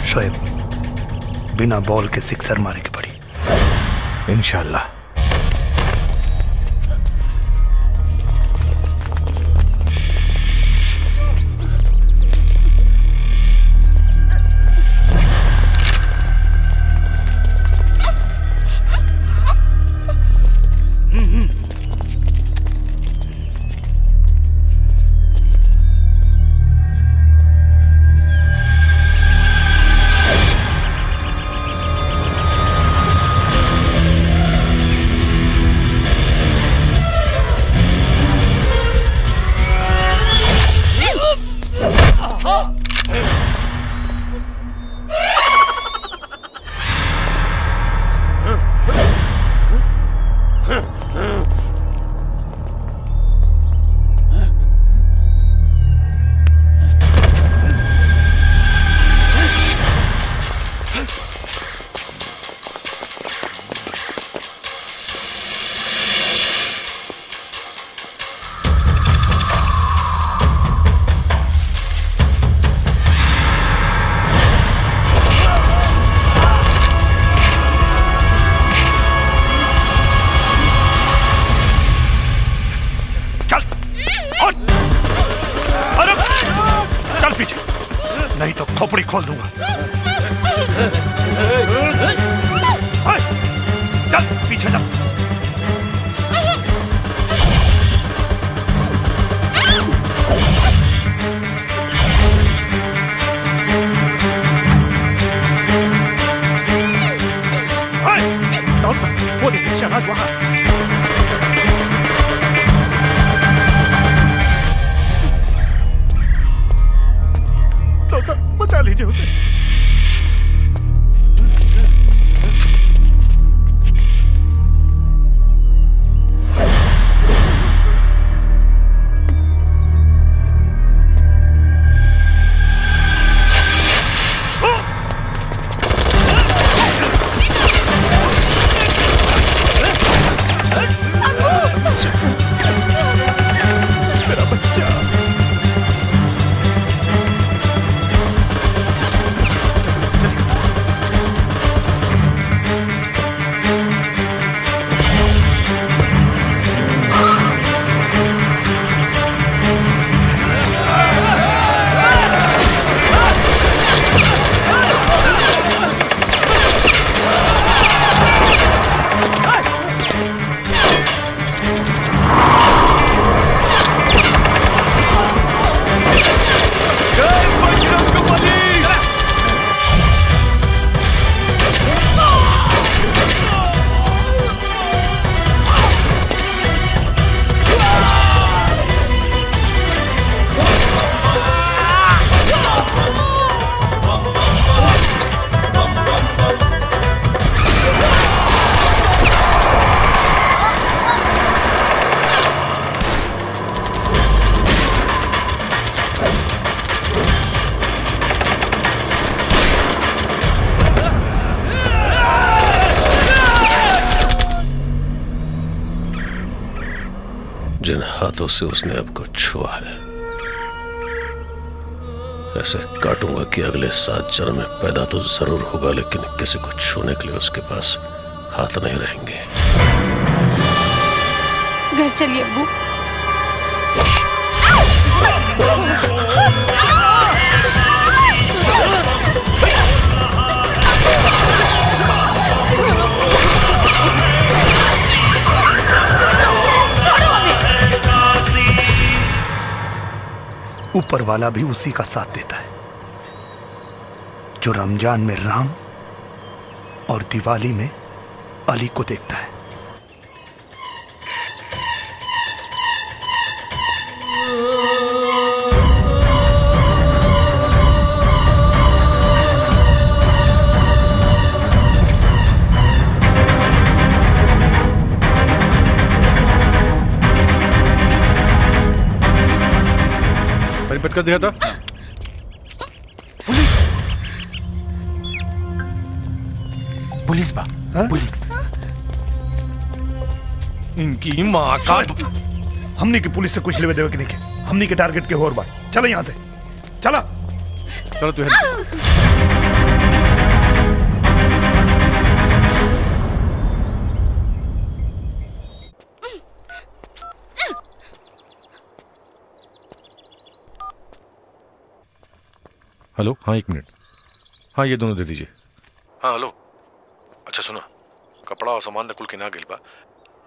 शोएब, बिना बॉल के सिक्सर मारे के पड़ी। इंशाल्लाह। नहीं तो खोपड़ी खोल दूंगा। चल पीछे चल। वो देखिए शहनाज वहां। बचा लीजिए उसे। मेरा बच्चा। जिन हाथों से उसने आपको छुआ है, ऐसे काटूंगा कि अगले 7 जन्म में पैदा तो जरूर होगा, लेकिन किसी को छूने के लिए उसके पास हाथ नहीं रहेंगे। घर चलिए अब्बू। ऊपर वाला भी उसी का साथ देता है जो रमजान में राम और दिवाली में अली को देखता है। परिपथ कर दिया था। पुलिस बा पुलिस। इनकी माँ का हमनी की पुलिस से कुछ लेवे देवे के नहीं के। हमनी के टारगेट के और बात। चलो यहाँ से चला। चलो तू हेलो, हाँ 1 मिनट। हाँ ये दोनों दे दीजिए। हाँ हेलो, अच्छा सुनो, कपड़ा और सामान कुल किना गेल बा,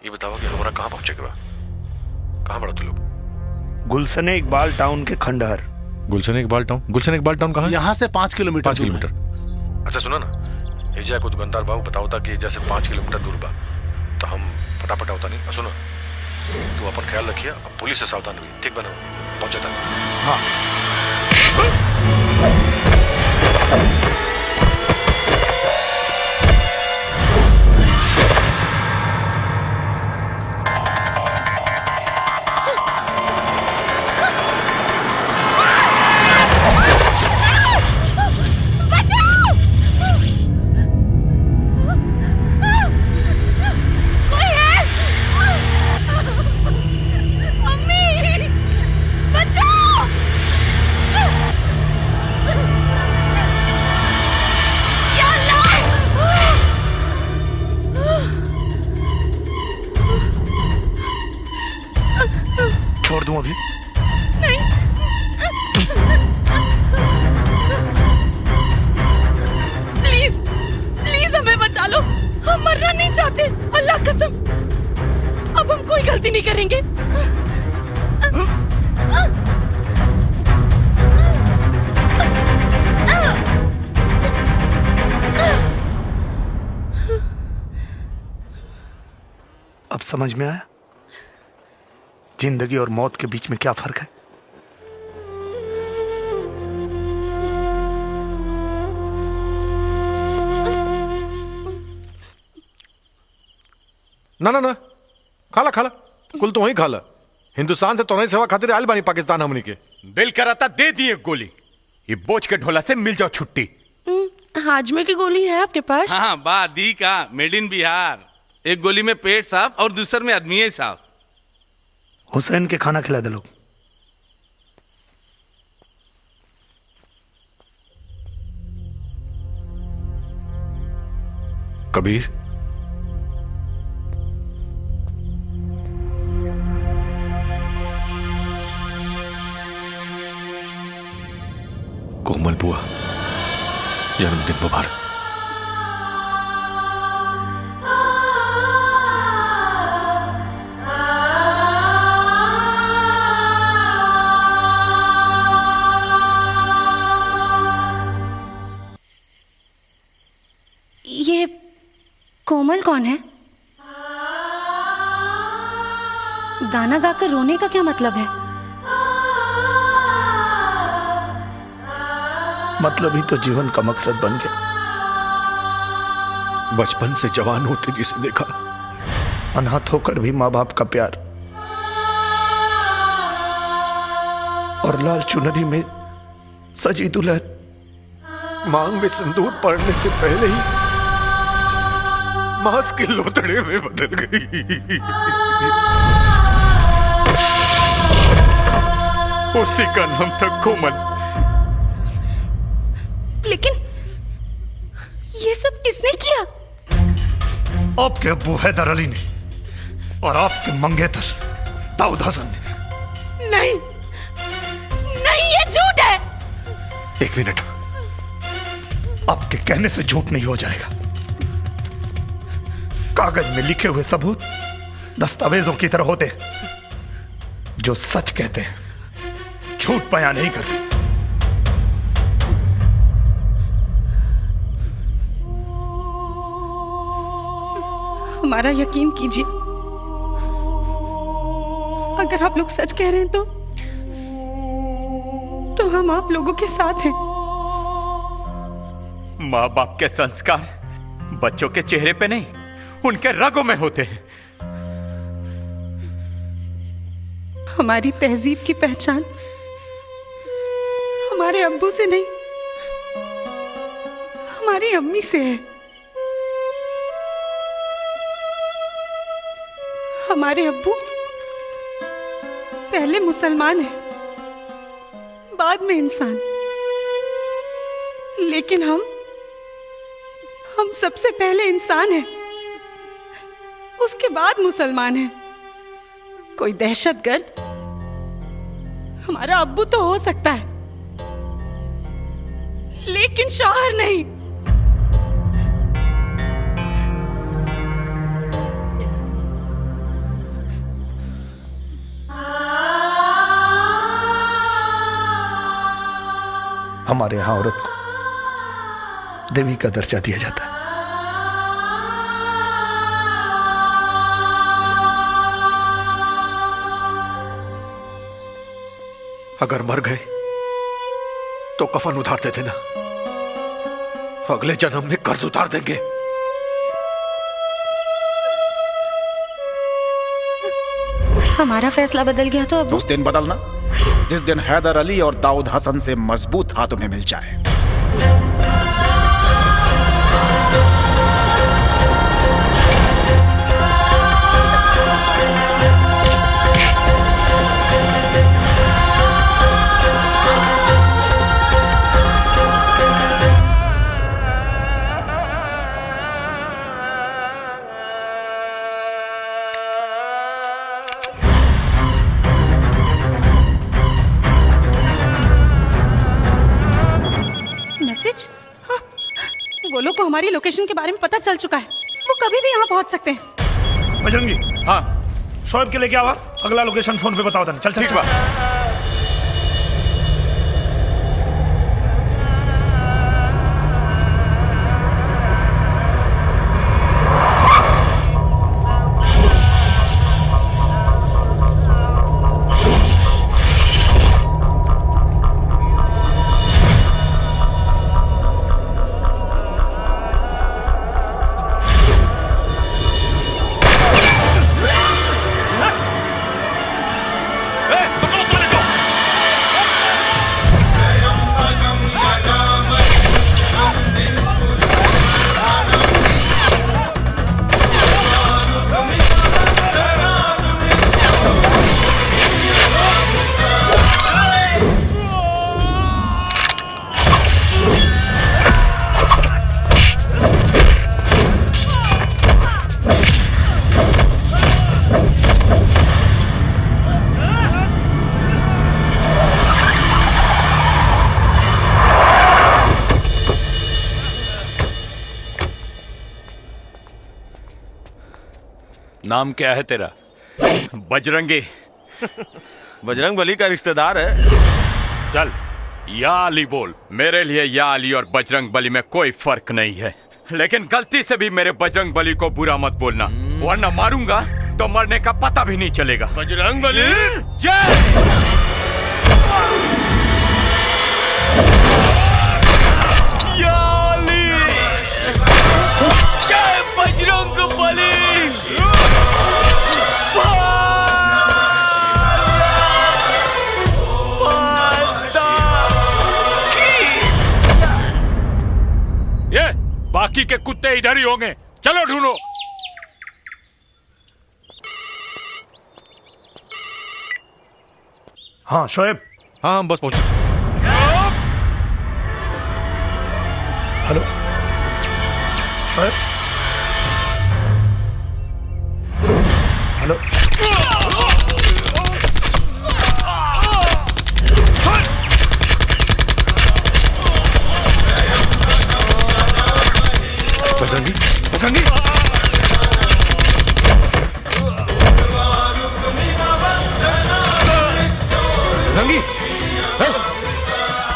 ये बताओ कि हमारा कहाँ पहुँचे के बा? कहाँ पड़ा तू लोग? गुलशन इकबाल टाउन के खंडहर। गुलशन इकबाल टाउन? गुलशन इकबाल टाउन कहाँ है? यहाँ से 5 किलोमीटर। 5 किलोमीटर। अच्छा सुनो ना, एजा को दुकानदार बाबू बताओ था कि जैसे 5 किलोमीटर दूर बा, तो हम फटाफट होता नहीं। सुनो, तू अपन ख्याल रखिए, अब पुलिस से सावधान हुई, ठीक बना? पहुंचा था। हाँ। छोड़ दूं अभी? प्लीज प्लीज हमें बचा लो, हम मरना नहीं चाहते, अल्लाह कसम। अब हम कोई गलती नहीं करेंगे। अब समझ में आया जिंदगी और मौत के बीच में क्या फर्क है? ना ना ना, खाला खाला, कुल तो वही खाला। हिंदुस्तान से तो नहीं सेवा खातिर आयल बानी पाकिस्तान हमनी के। दिल कराता दे दिए गोली, ये बोझ के ढोला से मिल जाओ छुट्टी। हाजमे की गोली है आपके पास? हाँ बा दी का, मेड इन बिहार। एक गोली में पेट साफ और दूसर में आदमी साफ। हुसैन के खाना खिला दे लोग। कबीर, कोमल बुआ, जन्मदिन मुबारक। ये कोमल कौन है? गाना गाकर रोने का क्या मतलब है? मतलब ही तो जीवन का मकसद बन गया। बचपन से जवान होते जिसे देखा, अनाथ होकर भी माँ बाप का प्यार और लाल चुनरी में सजी दुल्हन मांग में सिंदूर पड़ने से पहले ही मांस के लोतड़े में बदल गई। उसी का नाम था कोमल। लेकिन ये सब किसने किया? आपके अब्बू हैदर अली ने और आपके मंगेतर दाऊद हसन ने। नहीं नहीं, ये झूठ है। 1 मिनट, आपके कहने से झूठ नहीं हो जाएगा। कागज में लिखे हुए सबूत दस्तावेजों की तरह होते हैं, जो सच कहते हैं, झूठ बयान नहीं करते। हमारा यकीन कीजिए, अगर आप लोग सच कह रहे हैं तो हम आप लोगों के साथ हैं। माँ बाप के संस्कार बच्चों के चेहरे पे नहीं, उनके रगों में होते हैं। हमारी तहजीब की पहचान हमारे अब्बू से नहीं, हमारी अम्मी से है। हमारे अब्बू पहले मुसलमान हैं, बाद में इंसान, लेकिन हम सबसे पहले इंसान हैं, उसके बाद मुसलमान हैं। कोई दहशतगर्द हमारा अब्बू तो हो सकता है, लेकिन शौहर नहीं। हमारे यहां औरत को देवी का दर्जा दिया जाता है। अगर मर गए तो कफन उतार देते ना, अगले जन्म में कर्ज उतार देंगे। हमारा फैसला बदल गया तो अब उस दिन बदलना जिस दिन हैदर अली और दाऊद हसन से मजबूत हाथों में मिल जाए। मैसेज? हाँ, वो लोग को हमारी लोकेशन के बारे में पता चल चुका है। वो कभी भी यहाँ पहुँच सकते हैं। बजरंगी, हाँ शोएब के लेके आवा, अगला लोकेशन फोन पे बताओ। चल ठीक बा। नाम क्या है तेरा? बजरंगी। बजरंग बली का रिश्तेदार है। चल या अली बोल। मेरे लिए या अली और बजरंग बली में कोई फर्क नहीं है, लेकिन गलती से भी मेरे बजरंग बली को बुरा मत बोलना, वरना मारूंगा तो मरने का पता भी नहीं चलेगा। बजरंग बली जय। या अली, जय बजरंग बली। ये बाकी के कुत्ते इधर ही होंगे, चलो ढूंढो। हाँ शोएब। हाँ हम बस पहुंचे। हेलो शोएब। हेलो बजरंगी, बजरंगी। बजरंगी,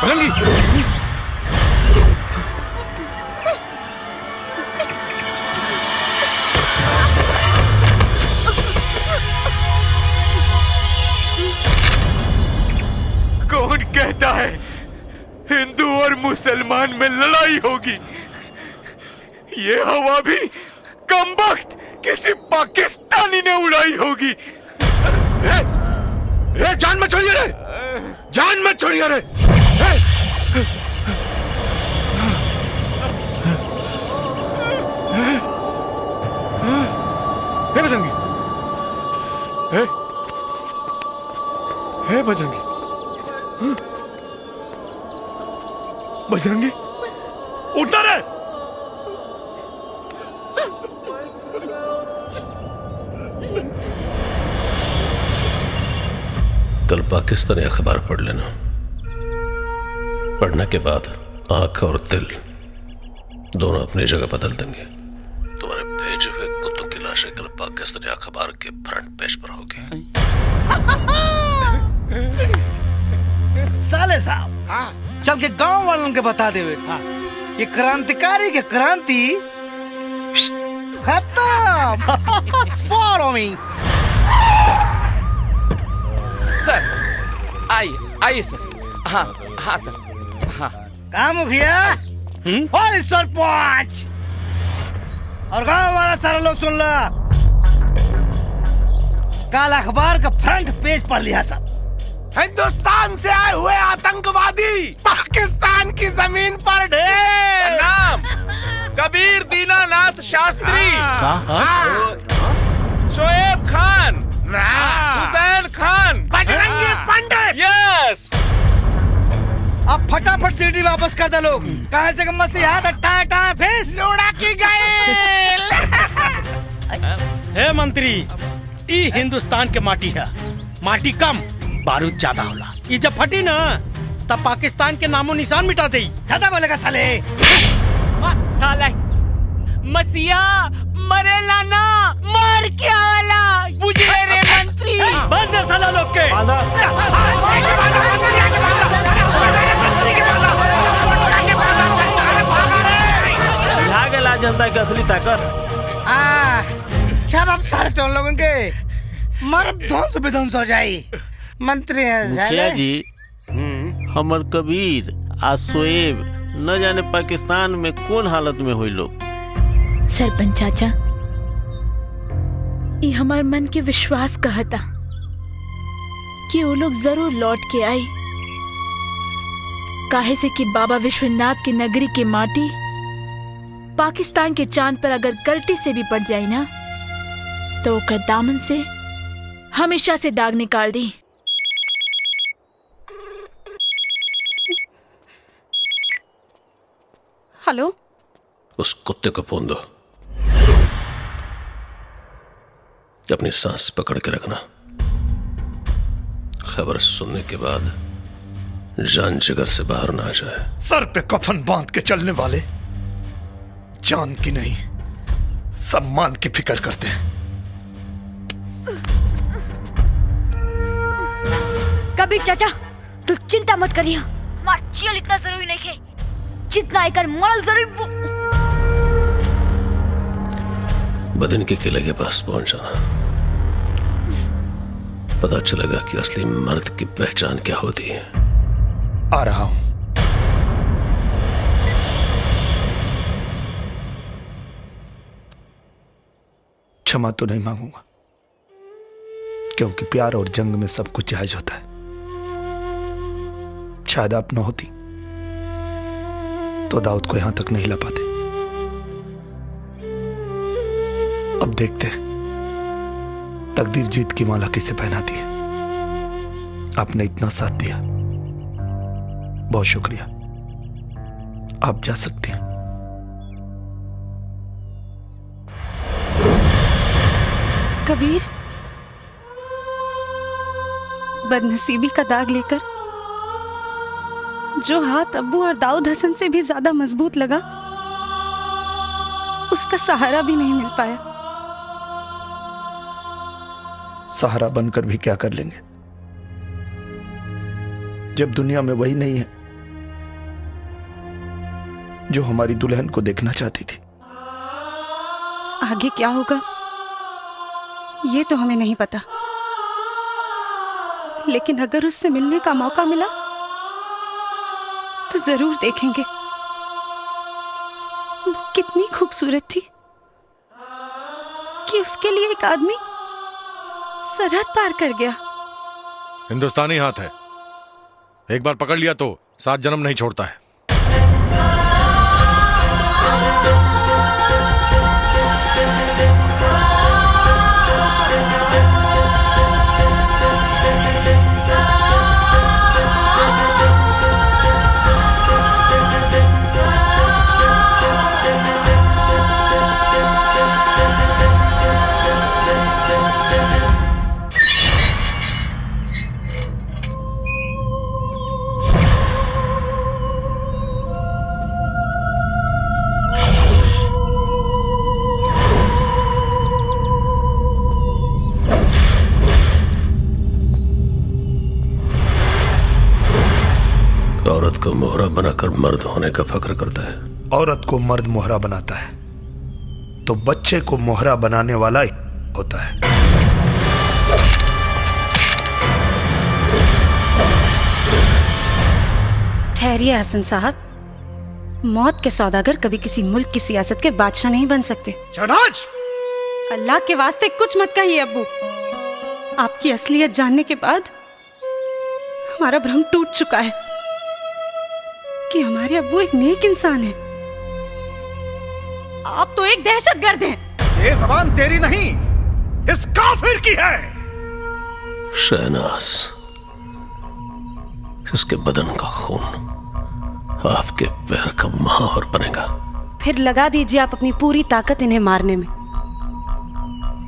बजरंगी। कौन कहता है हिंदू और मुसलमान में लड़ाई होगी? ये हवा भी कमबख्त किसी पाकिस्तानी ने उड़ाई होगी। जान मत छोड़िए रे, जान मत छोड़िए रे। बजरंगी, बजरंगी, बजरंगी उठना रे। कल पाकिस्तानी अखबार पढ़ लेना, पढ़ने के बाद आंख और दिल दोनों अपनी जगह बदल देंगे। तुम्हारे भेजे हुए कुत्तों की लाशें कल पाकिस्तानी अखबार के फ्रंट पेज पर होगी। साले साहब चल के गांव वालों के बता दे ये क्रांतिकारी के क्रांति खत्म। फॉलो मी सर। आइए सर। हाँ हाँ सर। हाँ कहा मुखिया और सरपंच और गांव वाला सारा लोग सुन ला। कल अखबार का फ्रंट पेज पढ़ लिया सब। हिंदुस्तान से आए हुए आतंकवादी पाकिस्तान की जमीन पर ढेर। नाम कबीर दीनानाथ शास्त्री, शोएब खान, हुसैन खान, बजरंगी पंडित। यस। अब फटाफट सीढ़ी वापस कर दे लोग। कहा से मसीहा टाटा फेस लोड़ा की गए। हे मंत्री, ई हिंदुस्तान के माटी है। माटी कम बारूद ज्यादा होला। ये जब फटी ना तब पाकिस्तान के नामो निशान मिटा दे। ज्यादा बोलेगा साले। साला मसीहा मरेला ना मर क्या वाला बुझे रे मंत्री। बंद है साला लोग के। जनता की असली ताकत। अब सारे तो लोगों के मर्द ध्वंस विध्वंस हो जाई। मंत्री मुखिया जी, हमर कबीर आ शोएब न जाने पाकिस्तान में कौन हालत में हुई लोग। सरपंच चाचा, ये हमार मन के विश्वास कहता कि वो लोग जरूर लौट के आई। काहे से कि बाबा विश्वनाथ की नगरी की माटी पाकिस्तान के चांद पर अगर गलती से भी पड़ जाए ना तो ओकर दामन से हमेशा से दाग निकाल दी। हेलो, उस कुत्ते को फोन दो। अपनी सांस पकड़ के रखना। खबर सुनने के बाद जान जिगर से बाहर ना आ जाए। सर पे कफन बांध के चलने वाले जान की नहीं सम्मान की फिक्र करते हैं। कबीर चाचा, तू चिंता मत करिए। हमार चियल इतना जरूरी नहीं है जितना आकर मरल जरूरी। बदन के किले के पास पहुंच जाना। पता चलेगा कि असली मर्द की पहचान क्या होती है। आ रहा हूं। क्षमा तो नहीं मांगूंगा, क्योंकि प्यार और जंग में सब कुछ जायज होता है। शायद आप न होती तो दाऊद को यहां तक नहीं ला पाते। अब देखते हैं तकदीर जीत की माला किसे पहनाती है। आपने इतना साथ दिया, बहुत शुक्रिया। आप जा सकती हैं। कबीर, बदनसीबी का दाग लेकर जो हाथ अब्बू और दाऊद हसन से भी ज्यादा मजबूत लगा, उसका सहारा भी नहीं मिल पाया। सहारा बनकर भी क्या कर लेंगे जब दुनिया में वही नहीं है जो हमारी दुल्हन को देखना चाहती थी। आगे क्या होगा ये तो हमें नहीं पता, लेकिन अगर उससे मिलने का मौका मिला तो जरूर देखेंगे। वो कितनी खूबसूरत थी कि उसके लिए एक आदमी सरहद पार कर गया। हिंदुस्तानी हाथ है, एक बार पकड़ लिया तो 7 जन्म नहीं छोड़ता है। को मोहरा बनाकर मर्द होने का फक्र करता है। औरत को मर्द मोहरा बनाता है तो बच्चे को मोहरा बनाने वाला ही होता है। ठहरिए हसन साहब, मौत के सौदागर कभी किसी मुल्क की सियासत के बादशाह नहीं बन सकते। शहनाज! अल्लाह के वास्ते कुछ मत कहिए अब्बू। आपकी असलियत जानने के बाद हमारा भ्रम टूट चुका है कि हमारे अब्बू एक नेक इंसान है। आप तो एक दहशतगर्द हैं। ये जबान तेरी नहीं, इस काफिर की है। शहनाज, इसके बदन का खून आपके पैर का महावर बनेगा। फिर लगा दीजिए आप अपनी पूरी ताकत इन्हें मारने में,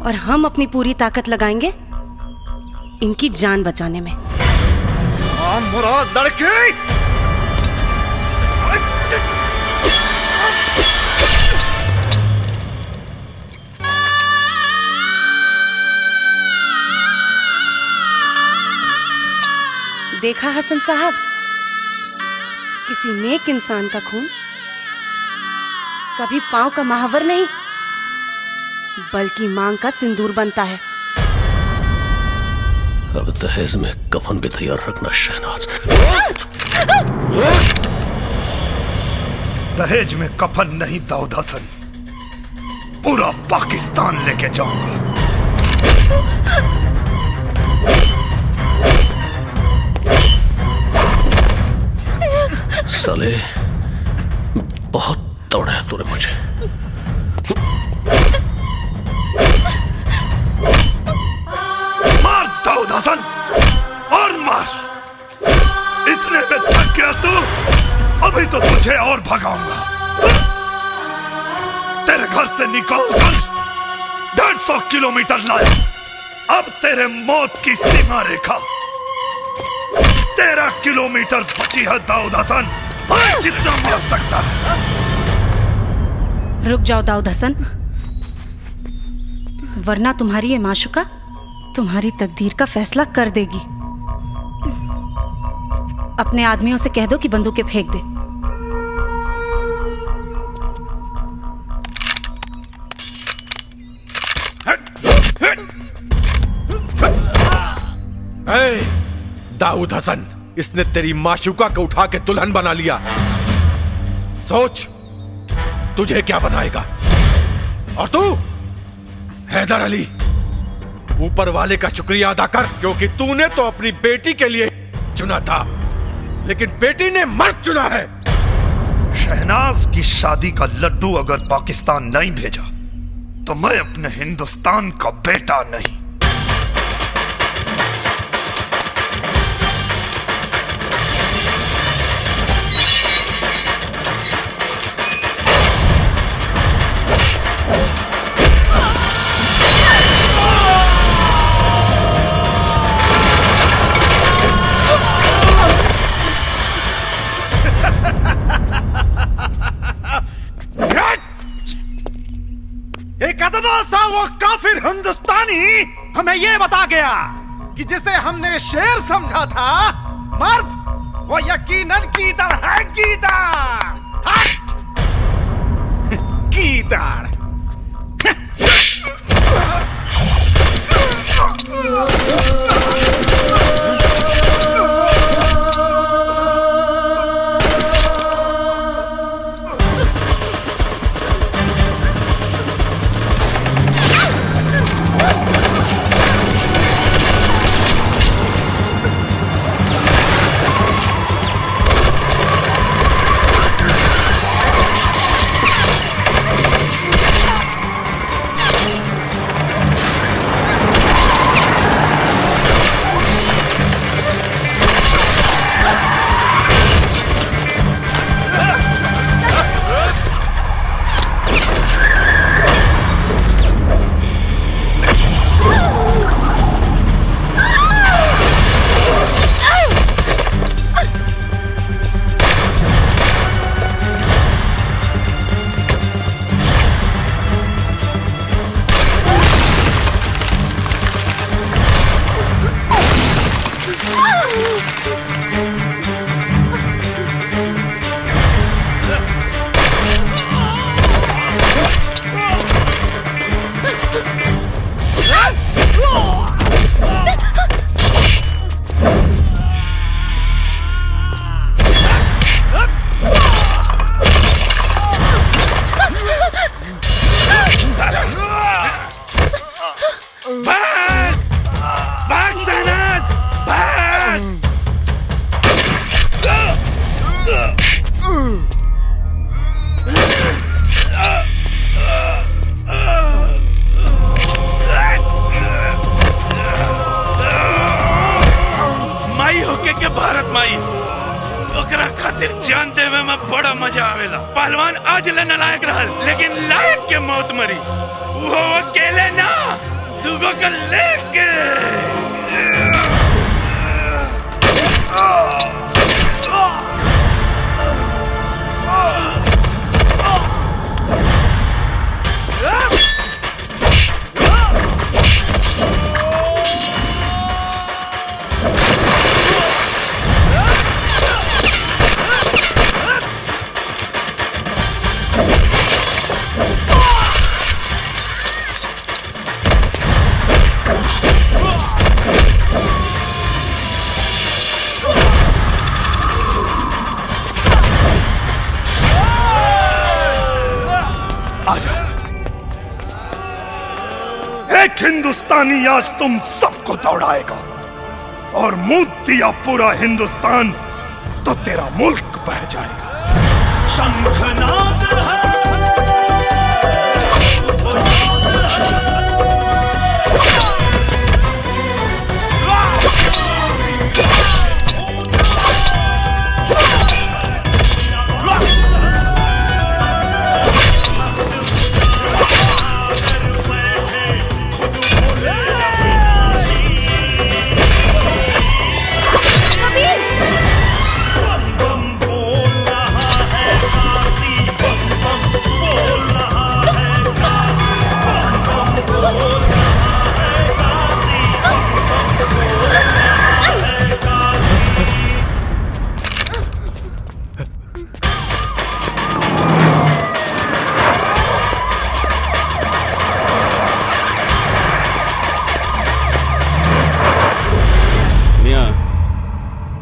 और हम अपनी पूरी ताकत लगाएंगे इनकी जान बचाने में। मुराद लड़के! देखा हसन साहब, किसी नेक इंसान का खून कभी पांव का महावर नहीं बल्कि मांग का सिंदूर बनता है। अब दहेज में कफन भी तैयार रखना शहनाज। दहेज में कफन नहीं दाऊद हसन, पूरा पाकिस्तान लेके जाऊंगा। साले, बहुत दौड़ाया तूने मुझे। मार दाऊद हसन, और मार। इतने में थक गया तू? अभी तो तुझे और भगाऊंगा। तेरे घर से निकालकर 150 किलोमीटर लाया। अब तेरे मौत की सीमा रेखा 13 किलोमीटर बची है दाऊद हसन। जितना मार सकता है। रुक जाओ दाऊद हसन, वरना तुम्हारी ये माशुका तुम्हारी तकदीर का फैसला कर देगी। अपने आदमियों से कह दो कि बंदूकें फेंक दे। दाऊद हसन, इसने तेरी माशुका को उठा के दुल्हन बना लिया। सोच तुझे क्या बनाएगा। और तू हैदर अली, ऊपर वाले का शुक्रिया अदा कर, क्योंकि तूने तो अपनी बेटी के लिए चुना था, लेकिन बेटी ने मर्द चुना है। शहनाज की शादी का लड्डू अगर पाकिस्तान नहीं भेजा तो मैं अपने हिंदुस्तान का बेटा नहीं। एक अदना सा वो काफिर हिंदुस्तानी हमें ये बता गया कि जिसे हमने शेर समझा था, मर्द वो यकीनन गीदड़ है। गीदड़, हट! गीदड़। खातिर जान देवे में बड़ा मजा आवेला। पहलवान आज ले नालायक रहल, लेकिन लायक के मौत मरी। वो अकेले ना, दुगो का लेके। एक हिंदुस्तानी आज तुम सबको दौड़ाएगा और मुंह दिया पूरा हिंदुस्तान तो तेरा मुल्क बह जाएगा। शंखनाद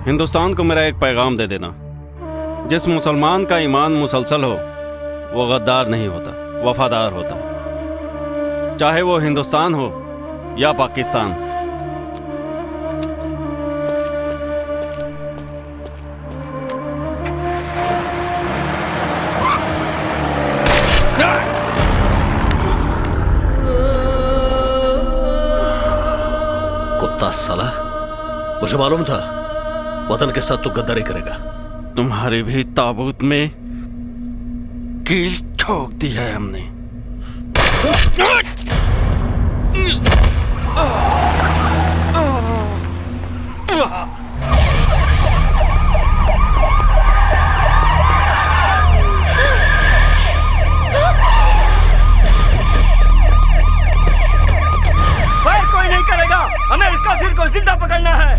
हिंदुस्तान को मेरा एक पैगाम दे देना। जिस मुसलमान का ईमान मुसलसल हो वो गद्दार नहीं होता, वफादार होता, चाहे वो हिंदुस्तान हो या पाकिस्तान। कुत्ता साला, मुझे मालूम था वतन के साथ तो गद्दारी करेगा। तुम्हारे भी ताबूत में कील ठोक दी है हमने। फायर कोई नहीं करेगा, हमें इसका फिर को जिंदा पकड़ना है।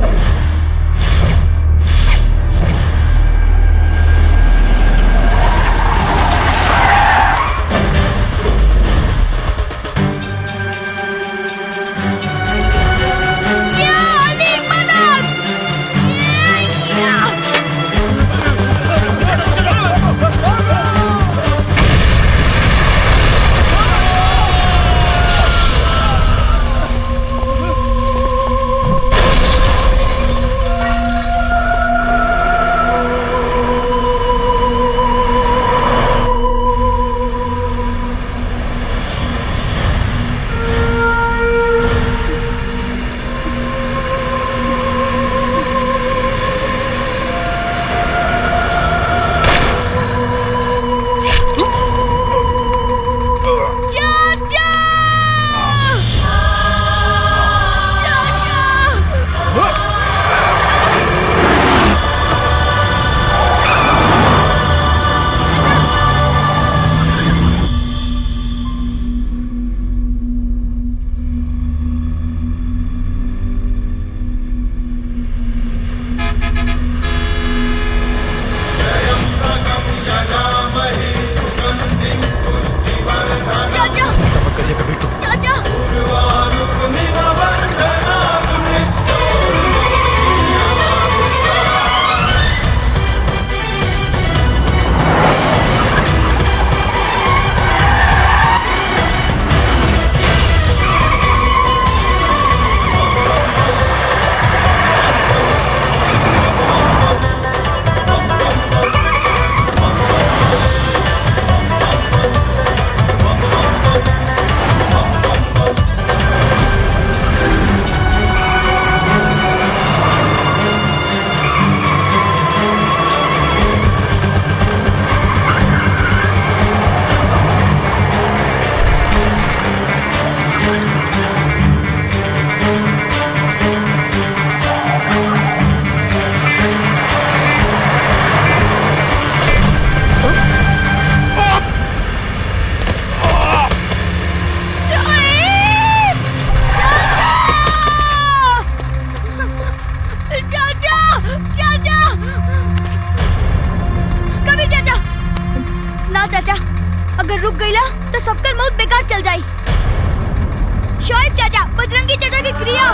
बजरंगी चाचा की क्रिया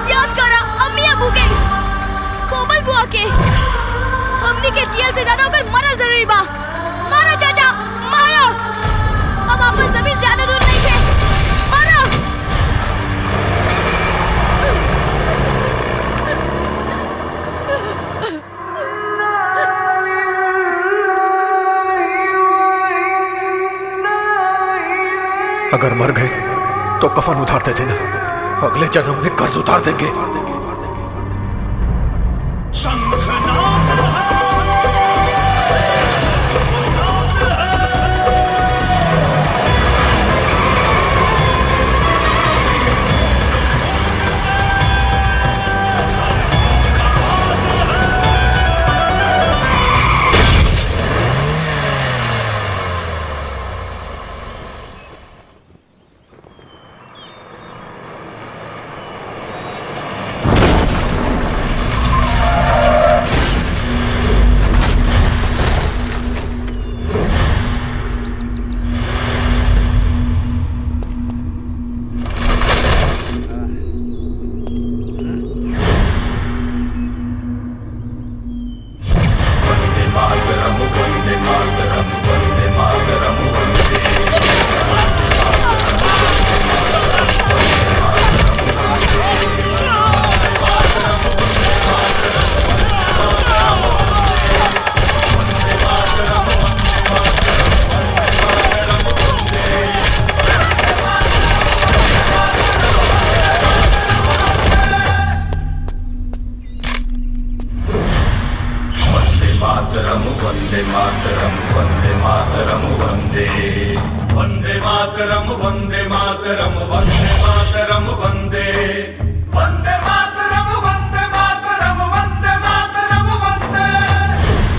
याद करा, अम्मी अबू के, कोमल बुआ के। हमनी के जेल से ज्यादा होकर मरल जरूरी बा। मारो चाचा, मारो। अब अपन जमीन ज्यादा दूर नहीं है, मारो। अगर मर गए तो कफन उतार दे देना, अगले जन्म में कर्ज उतार देंगे।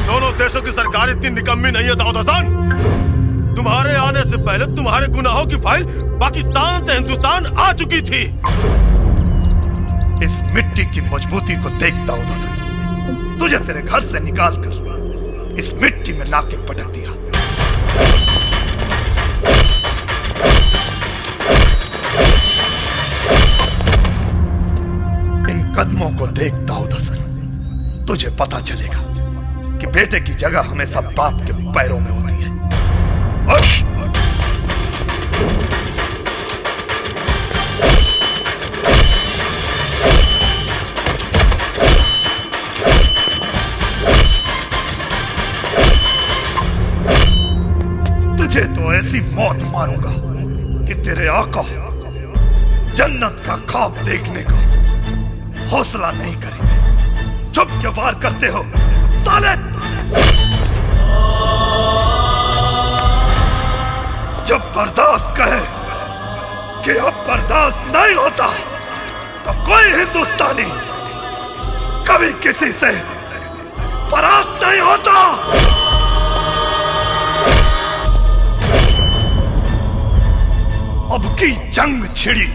दोनों देशों की सरकार इतनी निकम्मी नहीं है दाऊद हसन। तुम्हारे आने से पहले तुम्हारे गुनाहों की फाइल पाकिस्तान से हिंदुस्तान आ चुकी थी। इस मिट्टी की मजबूती को देख दाऊद हसन, तुझे तेरे घर से निकाल कर इस मिट्टी में लाके पटक दिया। इन कदमों को देख दाऊद हसन, तुझे पता चलेगा कि बेटे की जगह हमेशा बाप के पैरों में होती है। तुझे तो ऐसी मौत मारूंगा कि तेरे आका जन्नत का ख्वाब देखने को हौसला नहीं करेंगे। चुप क्यों वार करते हो साले? जब बर्दाश्त कहे कि अब बर्दाश्त नहीं होता तो कोई हिंदुस्तानी कभी किसी से परास्त नहीं होता। अब की जंग छिड़ी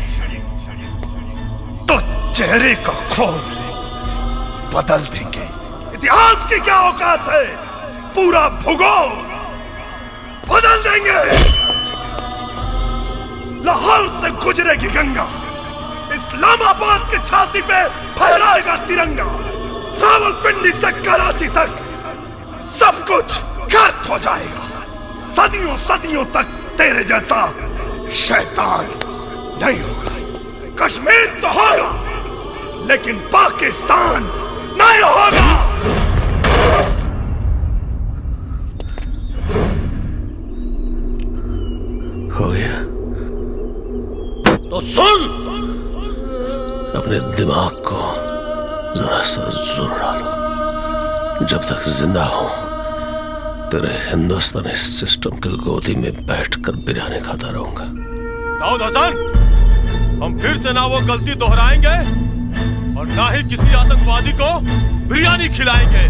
तो चेहरे का खौफ बदल देंगे। इतिहास की क्या औकात है, पूरा भूगोल बदल देंगे। लाहौर से गुजरेगी गंगा, इस्लामाबाद की छाती पे फहराएगा तिरंगा। रावलपिंडी से कराची तक सब कुछ गर्क हो जाएगा। सदियों सदियों तक तेरे जैसा शैतान नहीं होगा। कश्मीर तो होगा लेकिन पाकिस्तान नहीं होगा। हो गया तो सुन, अपने दिमाग को जरा सा जोर डालो। जब तक जिंदा हूं तेरे हिंदुस्तानी सिस्टम की गोदी में बैठकर बिरयानी खाता रहूंगा। दाऊद हसन, हम फिर से ना वो गलती दोहराएंगे और ना ही किसी आतंकवादी को बिरयानी खिलाएंगे।